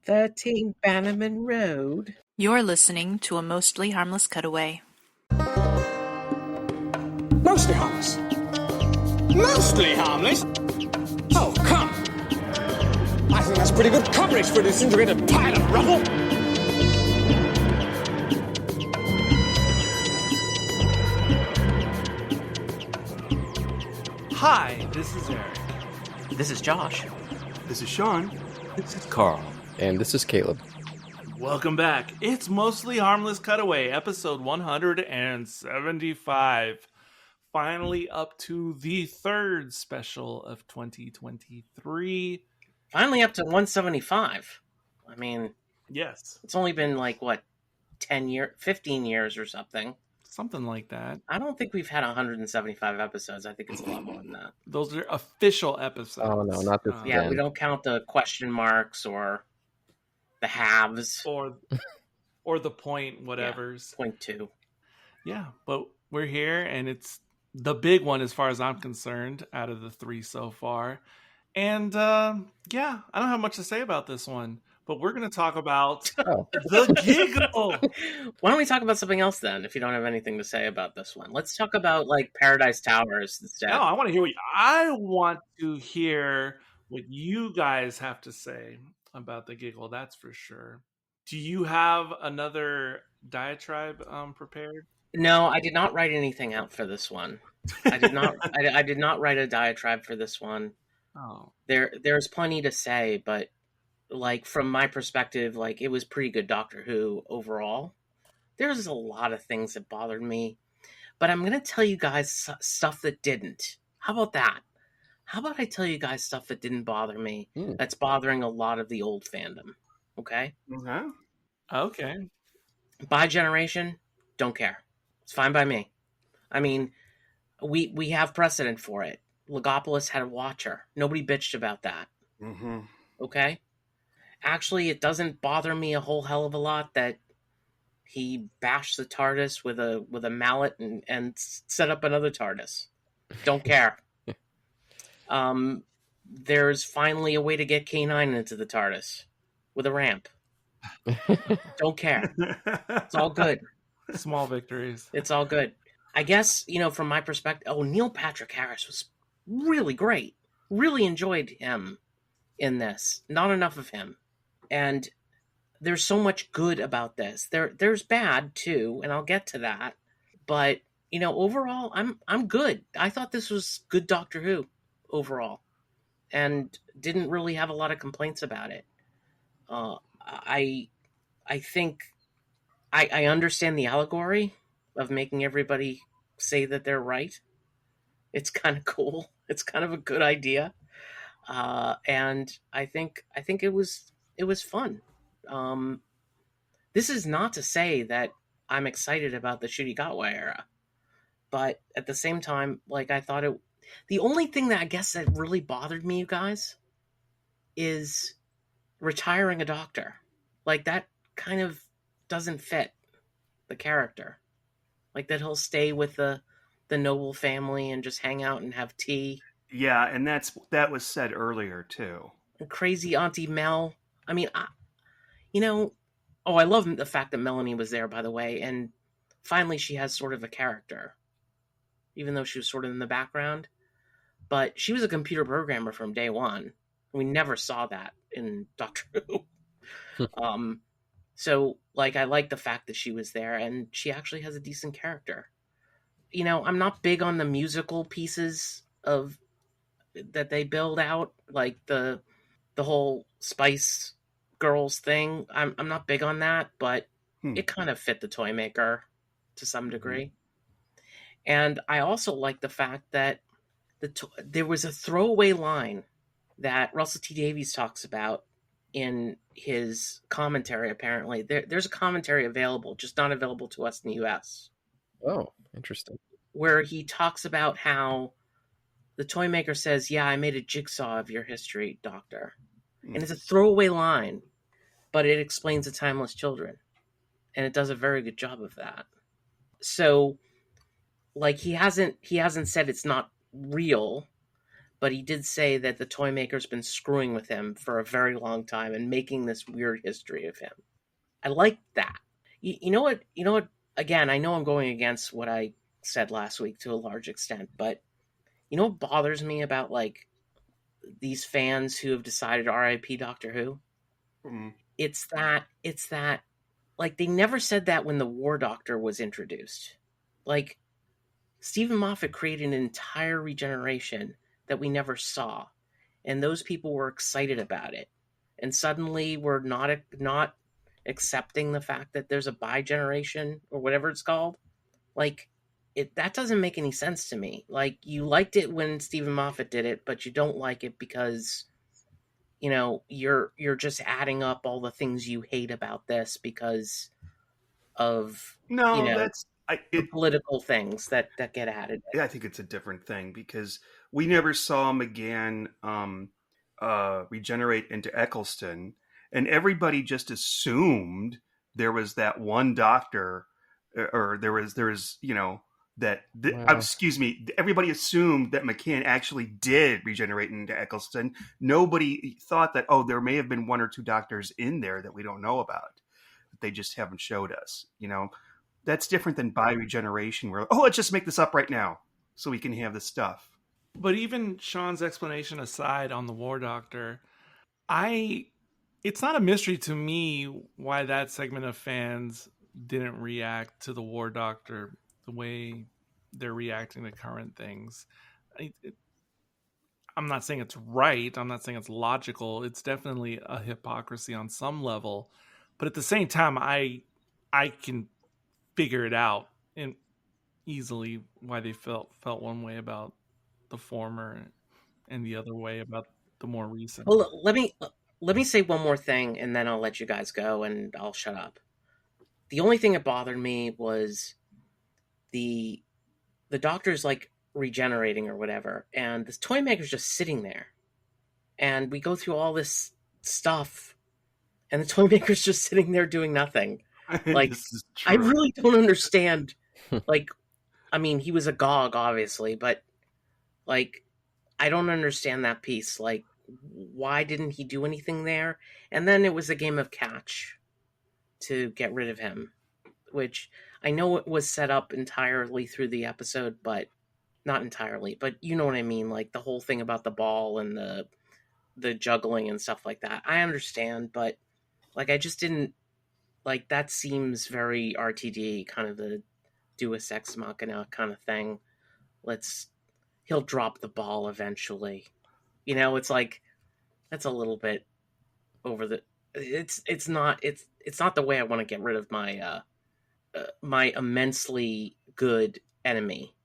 13 Bannerman Road. You're listening to a mostly harmless cutaway. Mostly harmless. Mostly harmless? Oh, come. I think that's pretty good coverage for a disintegrated pile of rubble. Hi, this is Eric. This is Josh. This is Sean. This is Carl. And this is Caleb. Welcome back. It's Mostly Harmless Cutaway, episode 175. Finally up to the third special of 2023. Finally up to 175. I mean, yes. It's only been 15 years or something. Something like that. I don't think we've had 175 episodes. I think it's a lot more than that. Those are official episodes. Oh, no, not this Yeah, we don't count the question marks or the halves. Or the point whatevers. Yeah, point two. Yeah, but we're here, and it's the big one as far as I'm concerned out of the three so far. And, I don't have much to say about this one. But we're going to talk about The Giggle. Why don't we talk about something else then, if you don't have anything to say about this one? Let's talk about, Paradise Towers instead. No, I want to hear what you guys have to say about The Giggle, that's for sure. Do you have another diatribe prepared? No, I did not write anything out for this one. I did not. I did not write a diatribe for this one. Oh, there's plenty to say, but from my perspective, it was pretty good Doctor Who overall. There's a lot of things that bothered me, but I'm going to tell you guys stuff that didn't. How about that? How about I tell you guys stuff that didn't bother me that's bothering a lot of the old fandom, okay? Okay. By generation, don't care. It's fine by me. I mean, we have precedent for it. Logopolis had a watcher. Nobody bitched about that. Mm-hmm. Okay? Actually, it doesn't bother me a whole hell of a lot that he bashed the TARDIS with a mallet and set up another TARDIS. Don't care. There's finally a way to get K9 into the TARDIS with a ramp. Don't care. It's all good. Small victories. It's all good. I guess, from my perspective, Neil Patrick Harris was really great. Really enjoyed him in this. Not enough of him. And there's so much good about this. There's bad too, and I'll get to that. But, overall, I'm good. I thought this was good Doctor Who overall, and didn't really have a lot of complaints about it. I think I understand the allegory of making everybody say that they're right. It's kind of cool. It's kind of a good idea. And I think it was fun. This is not to say that I'm excited about the Ncuti Gatwa era, but at the same time, I thought the only thing that I guess that really bothered me, you guys, is retiring a doctor. That kind of doesn't fit the character. That he'll stay with the noble family and just hang out and have tea. Yeah, and that was said earlier too. And crazy Auntie Mel. I mean, I love the fact that Melanie was there, by the way, and finally she has sort of a character, even though she was sort of in the background. But she was a computer programmer from day one. We never saw that in Doctor Who. So, I like the fact that she was there, and she actually has a decent character. I'm not big on the musical pieces that they build out, the whole Spice Girls thing. I'm not big on that, but it kind of fit the toy maker to some degree. And I also like the fact that there was a throwaway line that Russell T Davies talks about in his commentary. Apparently, there's a commentary available, just not available to us in the U.S. Oh, interesting. Where he talks about how the toy maker says, "Yeah, I made a jigsaw of your history, Doctor," and it's a throwaway line, but it explains the timeless children, and it does a very good job of that. So, he hasn't said it's not real, but he did say that the toy maker's been screwing with him for a very long time and making this weird history of him. I like that. You know what? You know what? Again, I know I'm going against what I said last week to a large extent, but you know what bothers me about like these fans who have decided R.I.P. Doctor Who? Mm. It's that like they never said that when the War Doctor was introduced. Like Stephen Moffat created an entire regeneration that we never saw, and those people were excited about it. And suddenly we're not accepting the fact that there's a bi-generation or whatever it's called. Like that doesn't make any sense to me. Like you liked it when Stephen Moffat did it, but you don't like it because you're just adding up all the things you hate about this because of that's the political things that get added. I think it's a different thing because we never saw McGann regenerate into Eccleston, and everybody just assumed there was that one doctor, or there was excuse me, everybody assumed that McCann actually did regenerate into Eccleston. Nobody thought that, there may have been one or two doctors in there that we don't know about. They just haven't showed us, That's different than bi-regeneration where, let's just make this up right now so we can have this stuff. But even Sean's explanation aside on the War Doctor, it's not a mystery to me why that segment of fans didn't react to the War Doctor the way they're reacting to current things. I'm not saying it's right. I'm not saying it's logical. It's definitely a hypocrisy on some level. But at the same time, I can figure it out and easily why they felt one way about the former and the other way about the more recent. Well, let me say one more thing, and then I'll let you guys go, and I'll shut up. The only thing that bothered me was the doctor's like regenerating or whatever, and this toy maker's just sitting there, and we go through all this stuff, and the toy maker's just sitting there doing nothing. Like, I really don't understand. Like, I mean, he was a GOG, obviously, but like, I don't understand that piece. Like, why didn't he do anything there? And then it was a game of catch to get rid of him, which I know it was set up entirely through the episode, but not entirely, but you know what I mean? Like the whole thing about the ball and the juggling and stuff like that. I understand, but like, I just didn't like, that seems very RTD, kind of the Deus Ex Machina kind of thing. He'll drop the ball eventually. It's like, that's a little bit over the, it's not the way I want to get rid of my, my immensely good enemy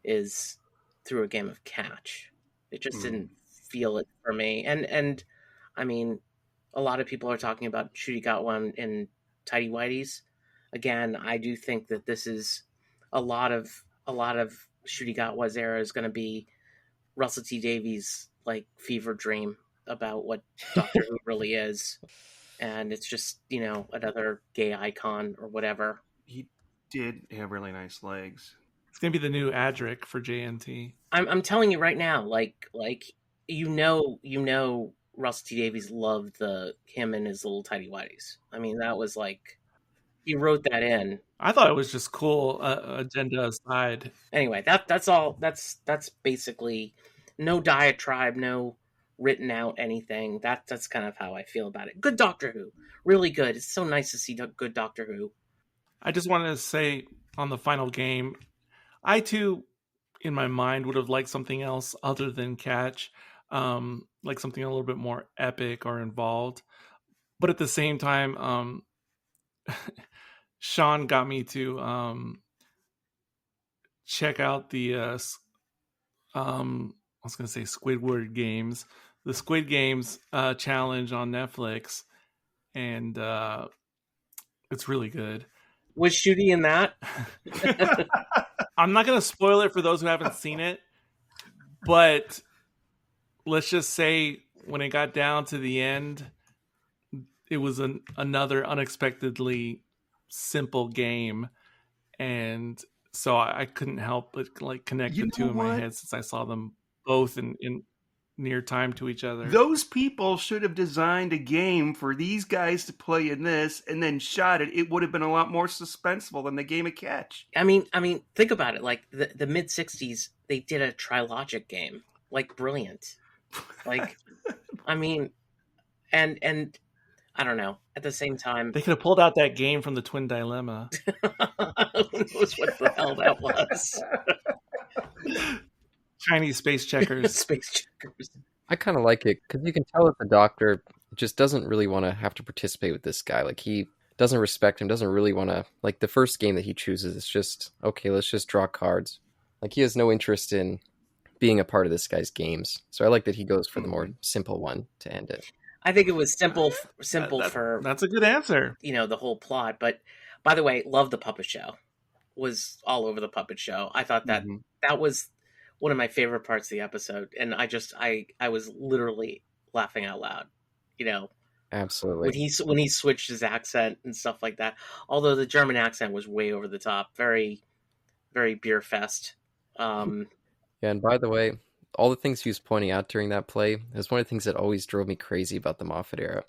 is through a game of catch. It just didn't feel it for me. And I mean, a lot of people are talking about Shooty Got One in Tidy Whities. Again, I do think that this is a lot of Shooty Got One's era is going to be Russell T Davies' like fever dream about what Doctor Who really is. And it's just, another gay icon or whatever. He did have really nice legs. It's gonna be the new Adric for JNT. I'm telling you right now, like Russell T Davies loved him and his little tidy whities. I mean, that was like, he wrote that in. I thought it was just cool, agenda aside. Anyway, that's all. That's basically no diatribe, no written out anything. That's kind of how I feel about it. Good Doctor Who, really good. It's so nice to see good Doctor Who. I just wanted to say on the final game, I too, in my mind, would have liked something else other than catch, like something a little bit more epic or involved. But at the same time, Sean got me to check out the I was going to say Squidward Games, the Squid Games challenge on Netflix, and it's really good. Was Shooty in that? I'm not going to spoil it for those who haven't seen it, but let's just say when it got down to the end, it was another unexpectedly simple game, and so I couldn't help but like connect the two in my head since I saw them both in near time to each other. Those people should have designed a game for these guys to play in this and then shot it. It would have been a lot more suspenseful than the game of catch. I mean, think about it. Like the mid '60s, they did a trilogic game. Like brilliant. Like, I mean, and I don't know. At the same time, They could have pulled out that game from the Twin Dilemma. who knows what the hell that was? Chinese space checkers. Space checkers. I kind of like it because you can tell that the Doctor just doesn't really want to have to participate with this guy. Like, he doesn't respect him, doesn't really want to... Like, the first game that he chooses is just, okay, let's just draw cards. Like, he has no interest in being a part of this guy's games. So I like that he goes for the more simple one to end it. I think it was simple for That's a good answer. the whole plot. But by the way, love the puppet show. Was all over the puppet show. I thought that that was one of my favorite parts of the episode, and I was literally laughing out loud. Absolutely. When he switched his accent and stuff like that. Although the German accent was way over the top, very, very beer fest. Yeah, and by the way, all the things he was pointing out during that play is one of the things that always drove me crazy about the Moffat era.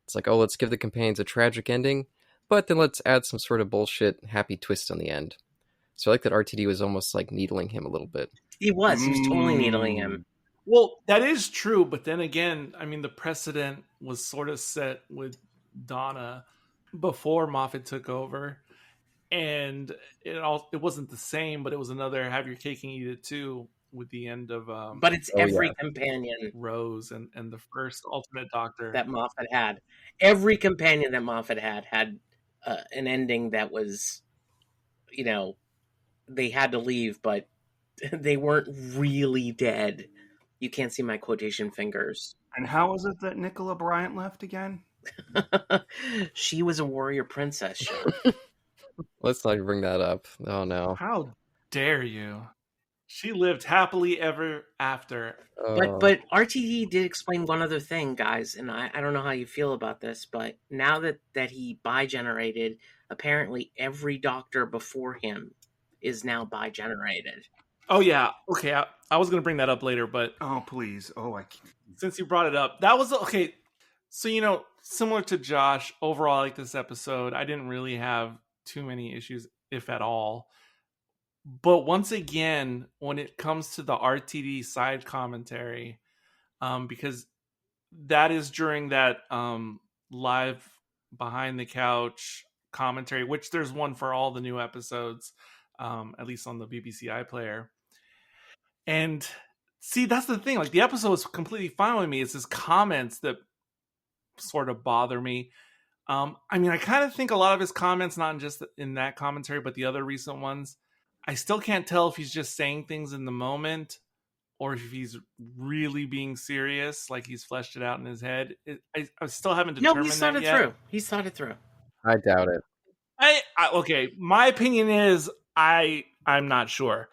It's like, oh, let's give the companions a tragic ending, but then let's add some sort of bullshit happy twist on the end. So I like that RTD was almost like needling him a little bit. He was totally needling him. Well, that is true, but then again, I mean, the precedent was sort of set with Donna before Moffat took over, and it wasn't the same, but it was another have your cake and eat it too with the end of but it's every companion Rose and the first alternate Doctor that Moffat had. Every companion that Moffat had an ending that was, they had to leave, but they weren't really dead. You can't see my quotation fingers. And how was it that Nicola Bryant left again? She was a warrior princess. Sure. Let's not bring that up. Oh, no. How dare you? She lived happily ever after. But RTD did explain one other thing, guys, and I don't know how you feel about this, but now that he bi-generated, apparently every Doctor before him is now bi-generated. Oh, yeah. Okay, I was going to bring that up later, but... Oh, please. Oh, I can't. Since you brought it up, that was... Okay, so, similar to Josh, overall, I like this episode. I didn't really have too many issues, if at all. But once again, when it comes to the RTD side commentary, because that is during that live behind the couch commentary, which there's one for all the new episodes, at least on the BBC iPlayer. And see, that's the thing. Like, the episode was completely fine with me. It's his comments that sort of bother me. I mean, I kind of think a lot of his comments, not just in that commentary, but the other recent ones, I still can't tell if he's just saying things in the moment or if he's really being serious, like he's fleshed it out in his head. I still haven't determined that yet. No, he's thought it through. He's thought it through. I doubt it. Okay, my opinion is I'm not sure.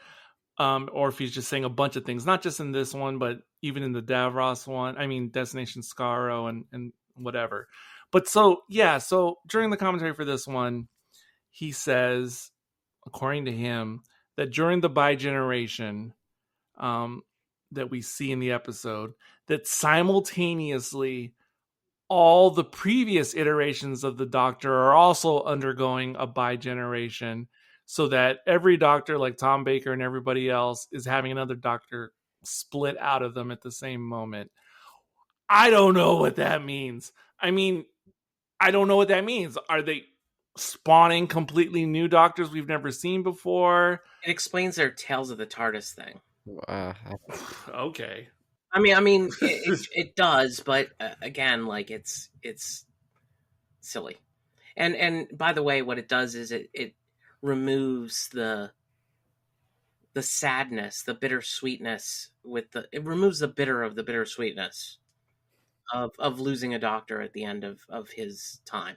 Or if he's just saying a bunch of things, not just in this one, but even in the Davros one. I mean, Destination Skaro and whatever. But so during the commentary for this one, he says, according to him, that during the bi-generation that we see in the episode, that simultaneously all the previous iterations of the Doctor are also undergoing a bi-generation, so that every Doctor, like Tom Baker and everybody else, is having another Doctor split out of them at the same moment. I don't know what that means. I mean, I don't know what that means. Are they spawning completely new Doctors we've never seen before? It explains their Tales of the TARDIS thing. Okay. I mean, it does, but again, like it's silly. And by the way, what it does is it removes the sadness, the bittersweetness it removes the bitter of the bittersweetness of losing a Doctor at the end of his time.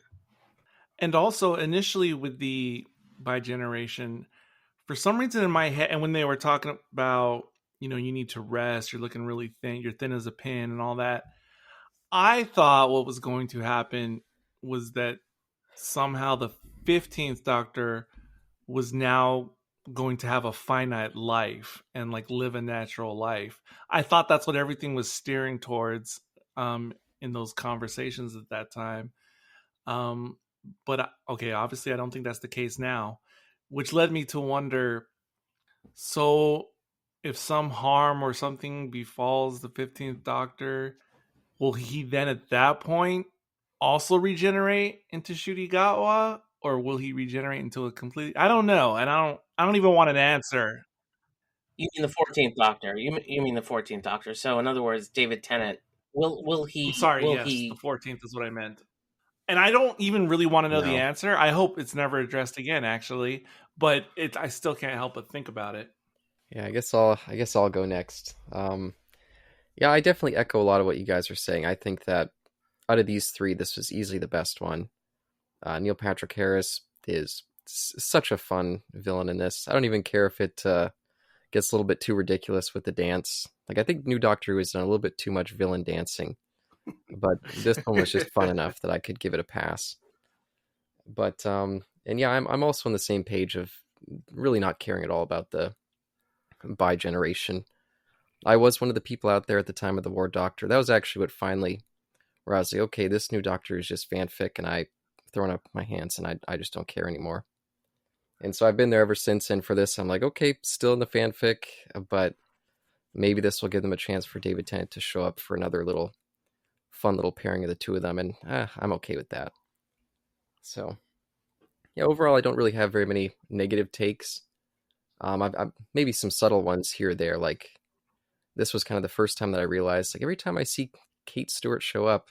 And also, initially with the bi-generation, for some reason in my head, and when they were talking about, you need to rest, you're looking really thin, you're thin as a pin and all that, I thought what was going to happen was that somehow the 15th Doctor was now going to have a finite life and like live a natural life. I thought that's what everything was steering towards in those conversations at that time. But okay, obviously I don't think that's the case now, which led me to wonder, so if some harm or something befalls the 15th Doctor, will he then at that point also regenerate into Shurigawa, or will he regenerate into a completely? I don't know, and I don't even want an answer. You mean the 14th Doctor? You mean the 14th Doctor? So in other words, David Tennant will I'm sorry, yes, the 14th is what I meant. And I don't even really want to know the answer. I hope it's never addressed again, actually. But I still can't help but think about it. Yeah, I guess I'll go next. Yeah, I definitely echo a lot of what you guys are saying. I think that out of these three, this was easily the best one. Neil Patrick Harris is such a fun villain in this. I don't even care if it gets a little bit too ridiculous with the dance. Like, I think New Doctor Who has done a little bit too much villain dancing, but this one was just fun enough that I could give it a pass. But and yeah, I'm also on the same page of really not caring at all about the bi-generation. I was one of the people out there at the time of the War Doctor. That was actually what finally, where I was like, okay, this New Doctor is just fanfic, and I thrown up my hands, and I just don't care anymore. And so I've been there ever since, and for this, I'm like, okay, still in the fanfic, but maybe this will give them a chance for David Tennant to show up for another fun little pairing of the two of them, and I'm okay with that. So, yeah, overall, I don't really have very many negative takes. I've maybe some subtle ones here or there, like this was kind of the first time that I realized, like, every time I see Kate Stewart show up,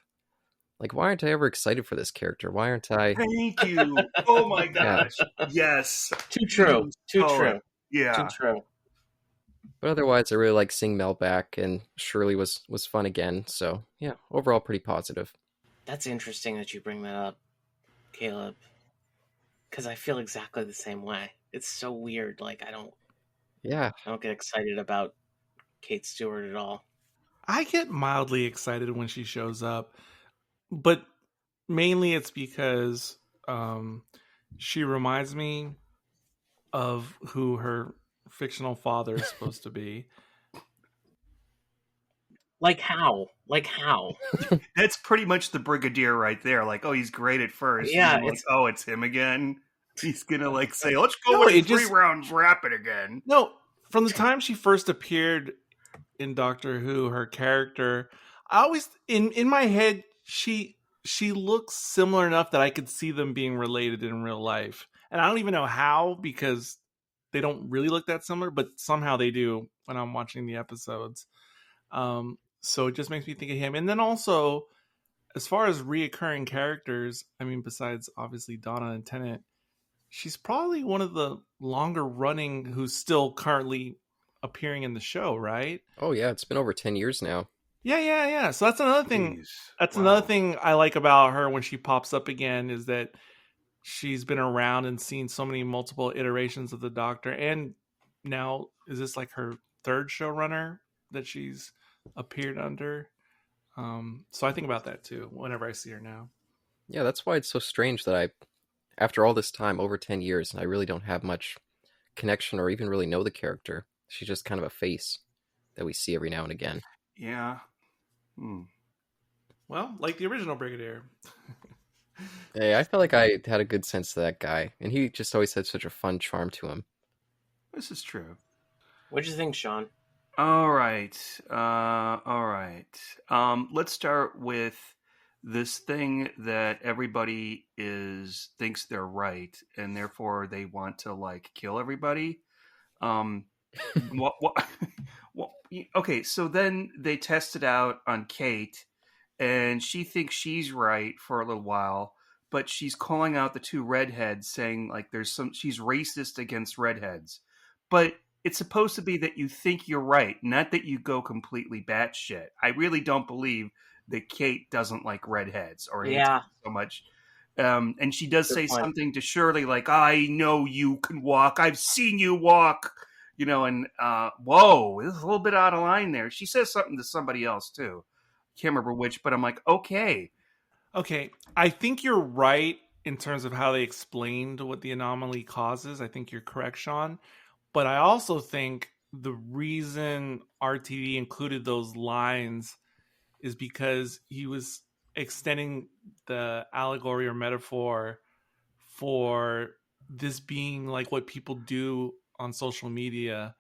like, why aren't I ever excited for this character? Why aren't I? Thank you. Oh my gosh. Yes. Too true. Too true. Yeah. Too true. But otherwise, I really like seeing Mel back, and Shirley was fun again. So yeah, overall pretty positive. That's interesting that you bring that up, Caleb, because I feel exactly the same way. It's so weird. Like, I don't get excited about Kate Stewart at all. I get mildly excited when she shows up, but mainly it's because she reminds me of who her fictional father is supposed to be. Like how? That's pretty much the Brigadier right there. Like, oh, he's great at first. Yeah. Like, oh, it's him again. He's gonna like say, let's go with 3 rounds rapid again. No, from the time she first appeared in Doctor Who, her character, I always in my head she looks similar enough that I could see them being related in real life. And I don't even know how, because they don't really look that similar, but somehow they do when I'm watching the episodes. So it just makes me think of him. And then also, as far as reoccurring characters, I mean, besides obviously Donna and Tennant, she's probably one of the longer running who's still currently appearing in the show, right? Oh yeah, it's been over 10 years now. Yeah. So that's another thing. Jeez. That's Wow. another thing I like about her when she pops up again, is that she's been around and seen so many multiple iterations of the Doctor. And now, is this like her third showrunner that she's appeared under? So I think about that too whenever I see her now. Yeah, that's why it's so strange that after all this time, over 10 years, and I really don't have much connection or even really know the character. She's just kind of a face that we see every now and again. Yeah. Well, like the original Brigadier. Hey, I felt like I had a good sense of that guy, and he just always had such a fun charm to him. This is true. What'd you think, Sean? All right. Let's start with this thing that everybody thinks they're right, and therefore they want to like kill everybody. Okay, so then they test it out on Kate, and she thinks she's right for a little while, but she's calling out the 2 redheads, saying like she's racist against redheads. But it's supposed to be that you think you're right, not that you go completely batshit. I really don't believe that Kate doesn't like redheads or hates them so much. And she does say something to Shirley like, I know you can walk. I've seen you walk. You know, and whoa, this is a little bit out of line there. She says something to somebody else too. Can't remember which, but I'm like, okay. I think you're right in terms of how they explained what the anomaly causes. I think you're correct, Sean. But I also think the reason RTD included those lines is because he was extending the allegory or metaphor for this being like what people do on social media,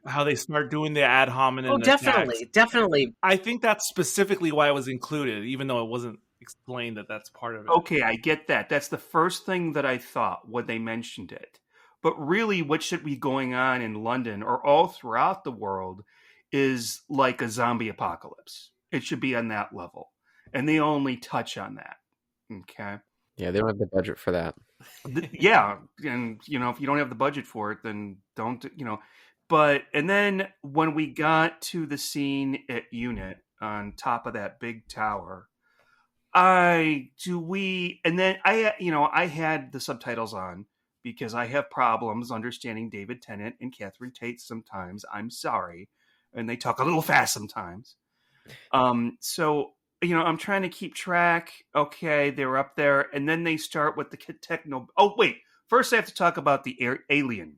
how they start doing the ad hominem attacks. Definitely. I think that's specifically why it was included, even though it wasn't explained that that's part of it. Okay, I get that. That's the first thing that I thought when they mentioned it. But really, what should be going on in London or all throughout the world is like a zombie apocalypse. It should be on that level. And they only touch on that. Okay. Yeah, they don't have the budget for that. Yeah. And, if you don't have the budget for it, then don't, But, and then when we got to the scene at Unit on top of that big tower, I had the subtitles on because I have problems understanding David Tennant and Catherine Tate sometimes. I'm sorry. And they talk a little fast sometimes. So, I'm trying to keep track. Okay, they're up there. And then they start with the techno. Oh, wait. First, I have to talk about the alien.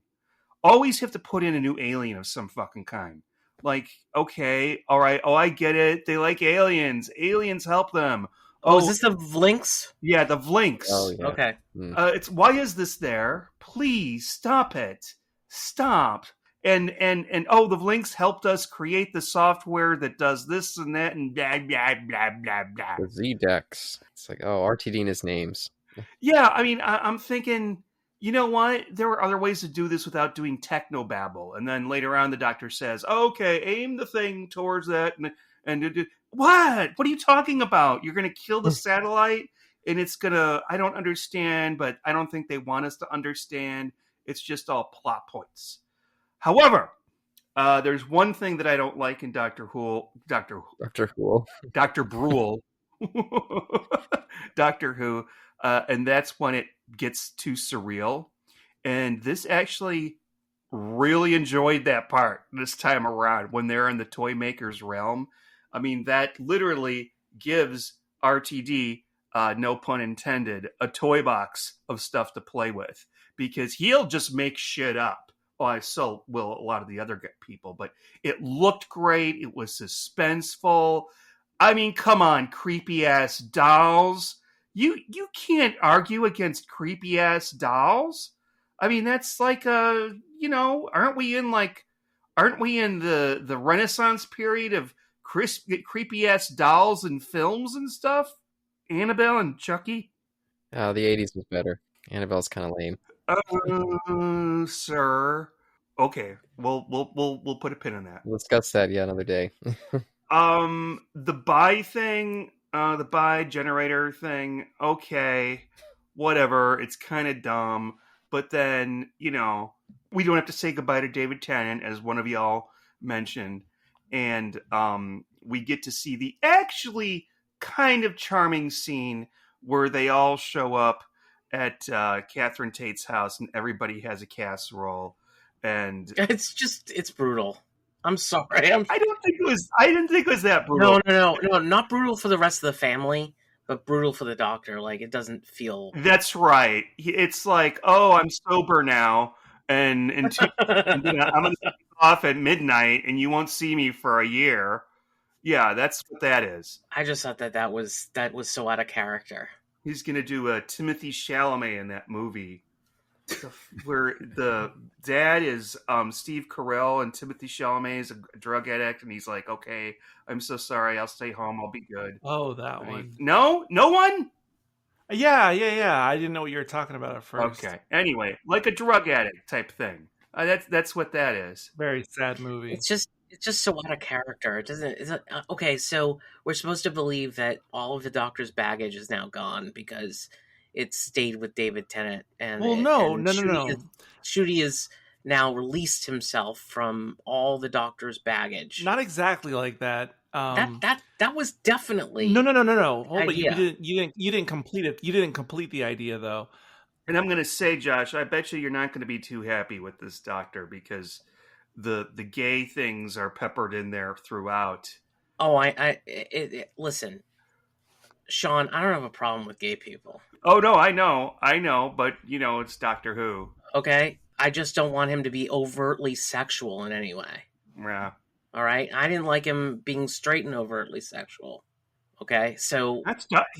Always have to put in a new alien of some fucking kind. Like, okay, all right. Oh, I get it. They like aliens. Aliens help them. Oh, is this the Vlinks? Yeah, the Vlinks. Oh, yeah. Okay. It's why is this there? Please stop it. Stop. And the Vlinks helped us create the software that does this and that and blah blah blah blah blah. The Z-Dex. It's like, RTD and his names. Yeah, I mean, I'm thinking, you know what? There are other ways to do this without doing technobabble. And then later on, the doctor says, okay, aim the thing towards that. And what? What are you talking about? You're going to kill the satellite? And it's going to, I don't understand, but I don't think they want us to understand. It's just all plot points. However, there's one thing that I don't like in Dr. Who, Dr. Brule, Doctor Who, and that's when it gets too surreal. And this actually really enjoyed that part this time around when they're in the toy maker's realm. I mean, that literally gives RTD, no pun intended, a toy box of stuff to play with because he'll just make shit up. Well, so will a lot of the other people, but it looked great. It was suspenseful. I mean, come on, creepy ass dolls. You can't argue against creepy ass dolls. I mean, that's like aren't we in the Renaissance period of creepy ass dolls and films and stuff? Annabelle and Chucky. The 80s was better. Annabelle's kind of lame. Sir. Okay, we'll put a pin in that. We'll discuss that another day. The buy thing, the buy generator thing. Okay, whatever. It's kind of dumb, but then we don't have to say goodbye to David Tennant, as one of y'all mentioned, and we get to see the actually kind of charming scene where they all show up at Catherine Tate's house and everybody has a casserole, and it's brutal. I'm sorry. I didn't think it was that brutal. No, not brutal for the rest of the family, but brutal for the doctor. Like, it doesn't feel. That's right. It's like, oh, I'm sober now, and I'm gonna take off at midnight, and you won't see me for a year. Yeah, that's what that is. I just thought that was so out of character. He's going to do a Timothée Chalamet in that movie where the dad is Steve Carell and Timothée Chalamet is a drug addict. And he's like, okay, I'm so sorry. I'll stay home. I'll be good. Oh, that one. No one? Yeah. I didn't know what you were talking about at first. Okay. Anyway, like a drug addict type thing. That's what that is. Very sad movie. It's just so out of character. It doesn't. Okay, so we're supposed to believe that all of the doctor's baggage is now gone because it stayed with David Tennant. And no. Shooty has now released himself from all the doctor's baggage. Not exactly like that. That was definitely no. Hold on, you didn't complete it. You didn't complete the idea though. And I'm going to say, Josh, I bet you're not going to be too happy with this doctor because the gay things are peppered in there throughout. Oh, listen, Sean, I don't have a problem with gay people. Oh no, I know, but it's Doctor Who. Okay, I just don't want him to be overtly sexual in any way. Yeah. All right? I didn't like him being straight and overtly sexual. Okay? So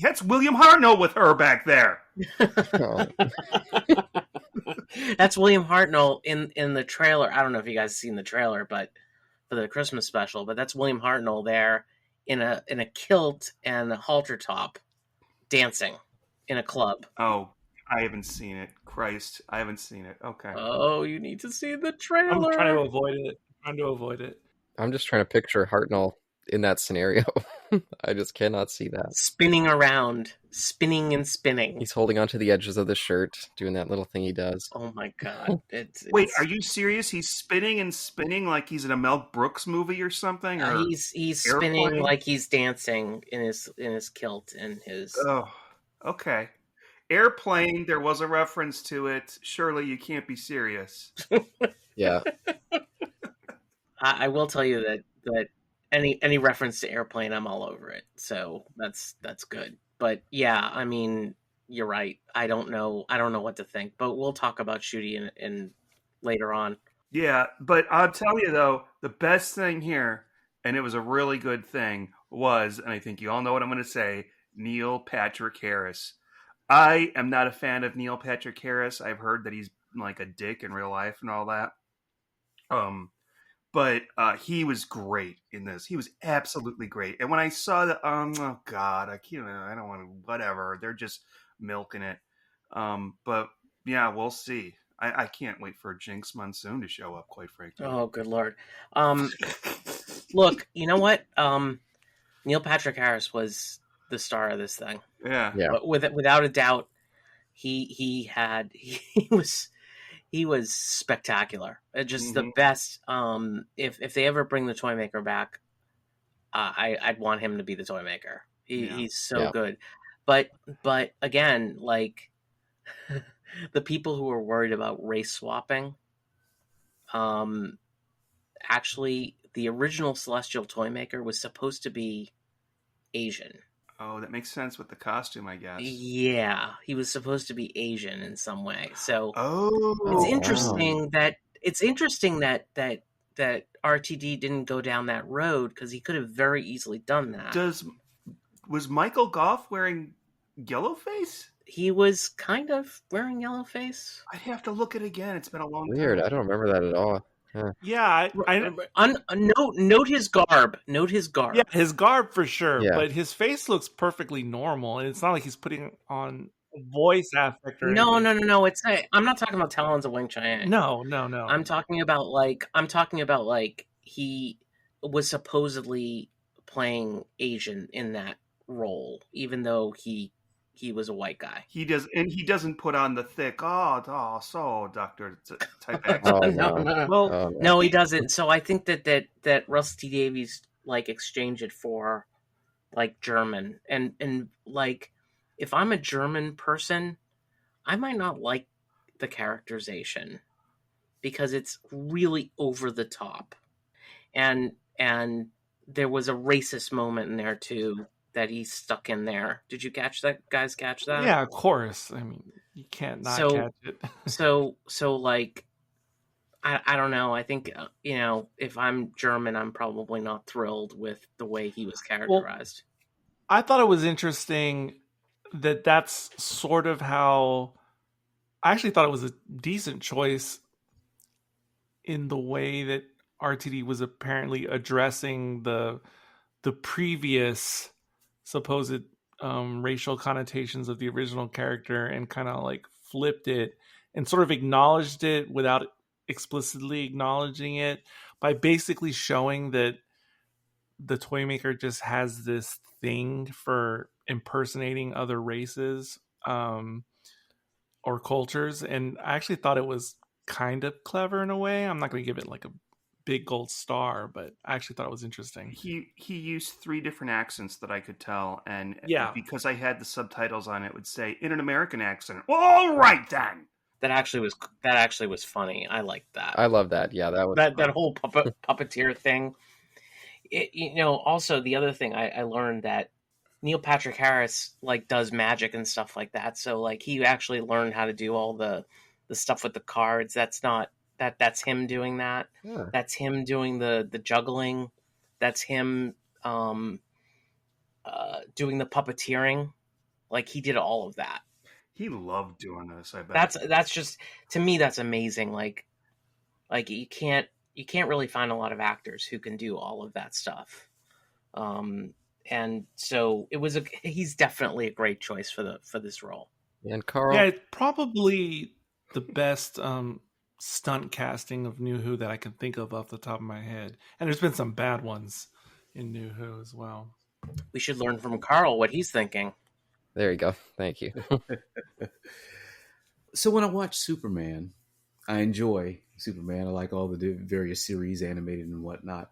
That's William Hartnell with her back there. Oh. that's William Hartnell in the trailer. I don't know if you guys have seen the trailer, but for the Christmas special, but that's William Hartnell there in a kilt and a halter top dancing in a club. Oh, I haven't seen it. Christ, I haven't seen it. Okay. Oh, you need to see the I'm trailer. trying to avoid it. I'm just trying to picture Hartnell in that scenario. I just cannot see that. Spinning around, spinning and spinning. He's holding onto the edges of the shirt, doing that little thing he does. Oh my god! Wait, are you serious? He's spinning and spinning like he's in a Mel Brooks movie or something? Or he's spinning like he's dancing in his kilt and his. Oh, okay. Airplane. There was a reference to it. Surely you can't be serious. Yeah. I will tell you that any reference to Airplane, I'm all over it. So that's good. But yeah, I mean, you're right. I don't know what to think. But we'll talk about Shooty in later on. Yeah, but I'll tell you though, the best thing here, and it was a really good thing, was, and I think you all know what I'm going to say, Neil Patrick Harris. I am not a fan of Neil Patrick Harris. I've heard that he's like a dick in real life and all that. But he was great in this. He was absolutely great. And when I saw the, oh God, I don't want to, whatever. They're just milking it. But yeah, we'll see. I can't wait for Jinx Monsoon to show up, quite frankly. Oh, good Lord. Look, you know what? Neil Patrick Harris was the star of this thing. Yeah. But without a doubt, he was spectacular. Just the best. If they ever bring the toy maker back, I'd want him to be the toy maker. He's so good. But again, like the people who are worried about race swapping, actually, the original Celestial toy maker was supposed to be Asian. Oh, that makes sense with the costume, I guess. Yeah, he was supposed to be Asian in some way. So it's interesting that RTD didn't go down that road, because he could have very easily done that. Was Michael Goff wearing yellowface? He was kind of wearing yellowface. I'd have to look it again. It's been a long time. Weird. I don't remember that at all. Yeah, note his garb. Note his garb. Yeah, his garb for sure. Yeah. But his face looks perfectly normal, and it's not like he's putting on voice affect or No. anything. I'm not talking about Talons of Wing Chun. No. I'm talking about like he was supposedly playing Asian in that role, even though he was a white guy. He doesn't put on the thick so doctor type accent. Oh, No. Well, No, he doesn't. So I think that Russell T Davies like exchanged it for like German, and like if I'm a German person, I might not like the characterization because it's really over the top, and there was a racist moment in there too that he stuck in there. Did you catch that? Guys, catch that? Yeah, of course. I mean, you can't not catch it. so like, I don't know. I think if I'm German, I'm probably not thrilled with the way he was characterized. I thought it was interesting that that's sort of how. I actually thought it was a decent choice in the way that RTD was apparently addressing the previous supposed racial connotations of the original character, and kind of like flipped it and sort of acknowledged it without explicitly acknowledging it, by basically showing that the toy maker just has this thing for impersonating other races or cultures. And I actually thought it was kind of clever in a way. I'm not going to give it like a big gold star, but I actually thought it was interesting. He used 3 different accents that I could tell, and because I had the subtitles on, it would say in an American accent. All right then. That actually was funny. I liked that. I love that. Yeah, that was that whole puppeteer thing. Also the other thing I learned that Neil Patrick Harris like does magic and stuff like that. So like he actually learned how to do all the the stuff with the cards. That's not that's him doing that. Yeah. That's him doing the juggling. That's him doing the puppeteering. Like, he did all of that. He loved doing this, I bet. That's just, to me, that's amazing. Like you can't really find a lot of actors who can do all of that stuff. And so he's definitely a great choice for this role. And Carl, Yeah, it's probably the best stunt casting of New Who that I can think of off the top of my head. And there's been some bad ones in New Who as well. We should learn from Carl what he's thinking. there you go. Thank you. So when I watch Superman, I enjoy Superman. I like all the various series, animated and whatnot.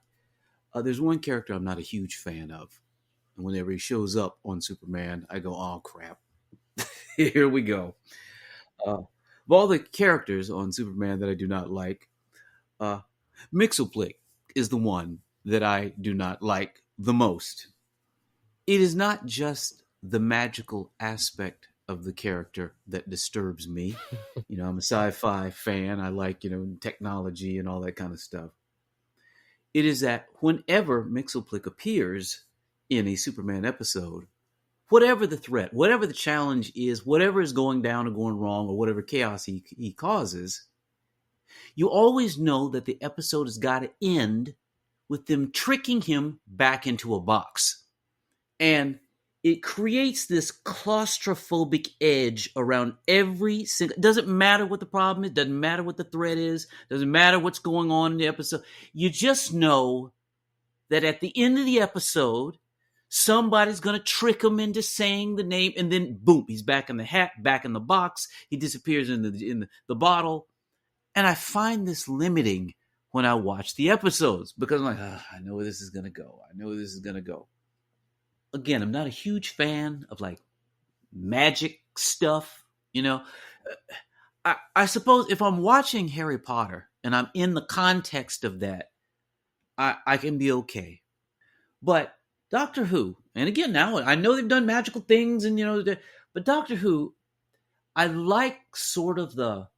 There's one character I'm not a huge fan of. And whenever he shows up on Superman, I go, oh, crap. Here we go. Of all the characters on Superman that I do not like, Mxyzptlk is the one that I do not like the most. It is not just the magical aspect of the character that disturbs me. I'm a sci-fi fan. I like, technology and all that kind of stuff. It is that whenever Mxyzptlk appears in a Superman episode, whatever the threat, whatever the challenge is, whatever is going down or going wrong, or whatever chaos he causes, you always know that the episode has got to end with them tricking him back into a box. And it creates this claustrophobic edge around every single... It doesn't matter what the problem is, doesn't matter what the threat is, doesn't matter what's going on in the episode. You just know that at the end of the episode, somebody's going to trick him into saying the name, and then boom, he's back in the hat, back in the box. He disappears in the bottle. And I find this limiting when I watch the episodes, because I'm like, I know where this is going to go. I know where this is going to go. Again, I'm not a huge fan of like magic stuff. I suppose if I'm watching Harry Potter and I'm in the context of that, I can be okay. But Doctor Who, and again, now I know they've done magical things, and but Doctor Who, I like sort of the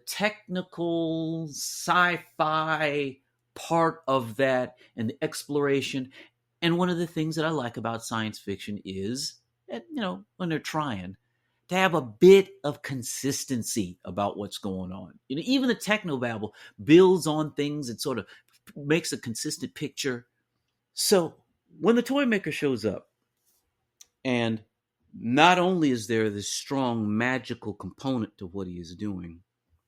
technical sci-fi part of that and the exploration. And one of the things that I like about science fiction is that, when they're trying to have a bit of consistency about what's going on. Even the technobabble builds on things and sort of makes a consistent picture. So when the toy maker shows up, and not only is there this strong magical component to what he is doing,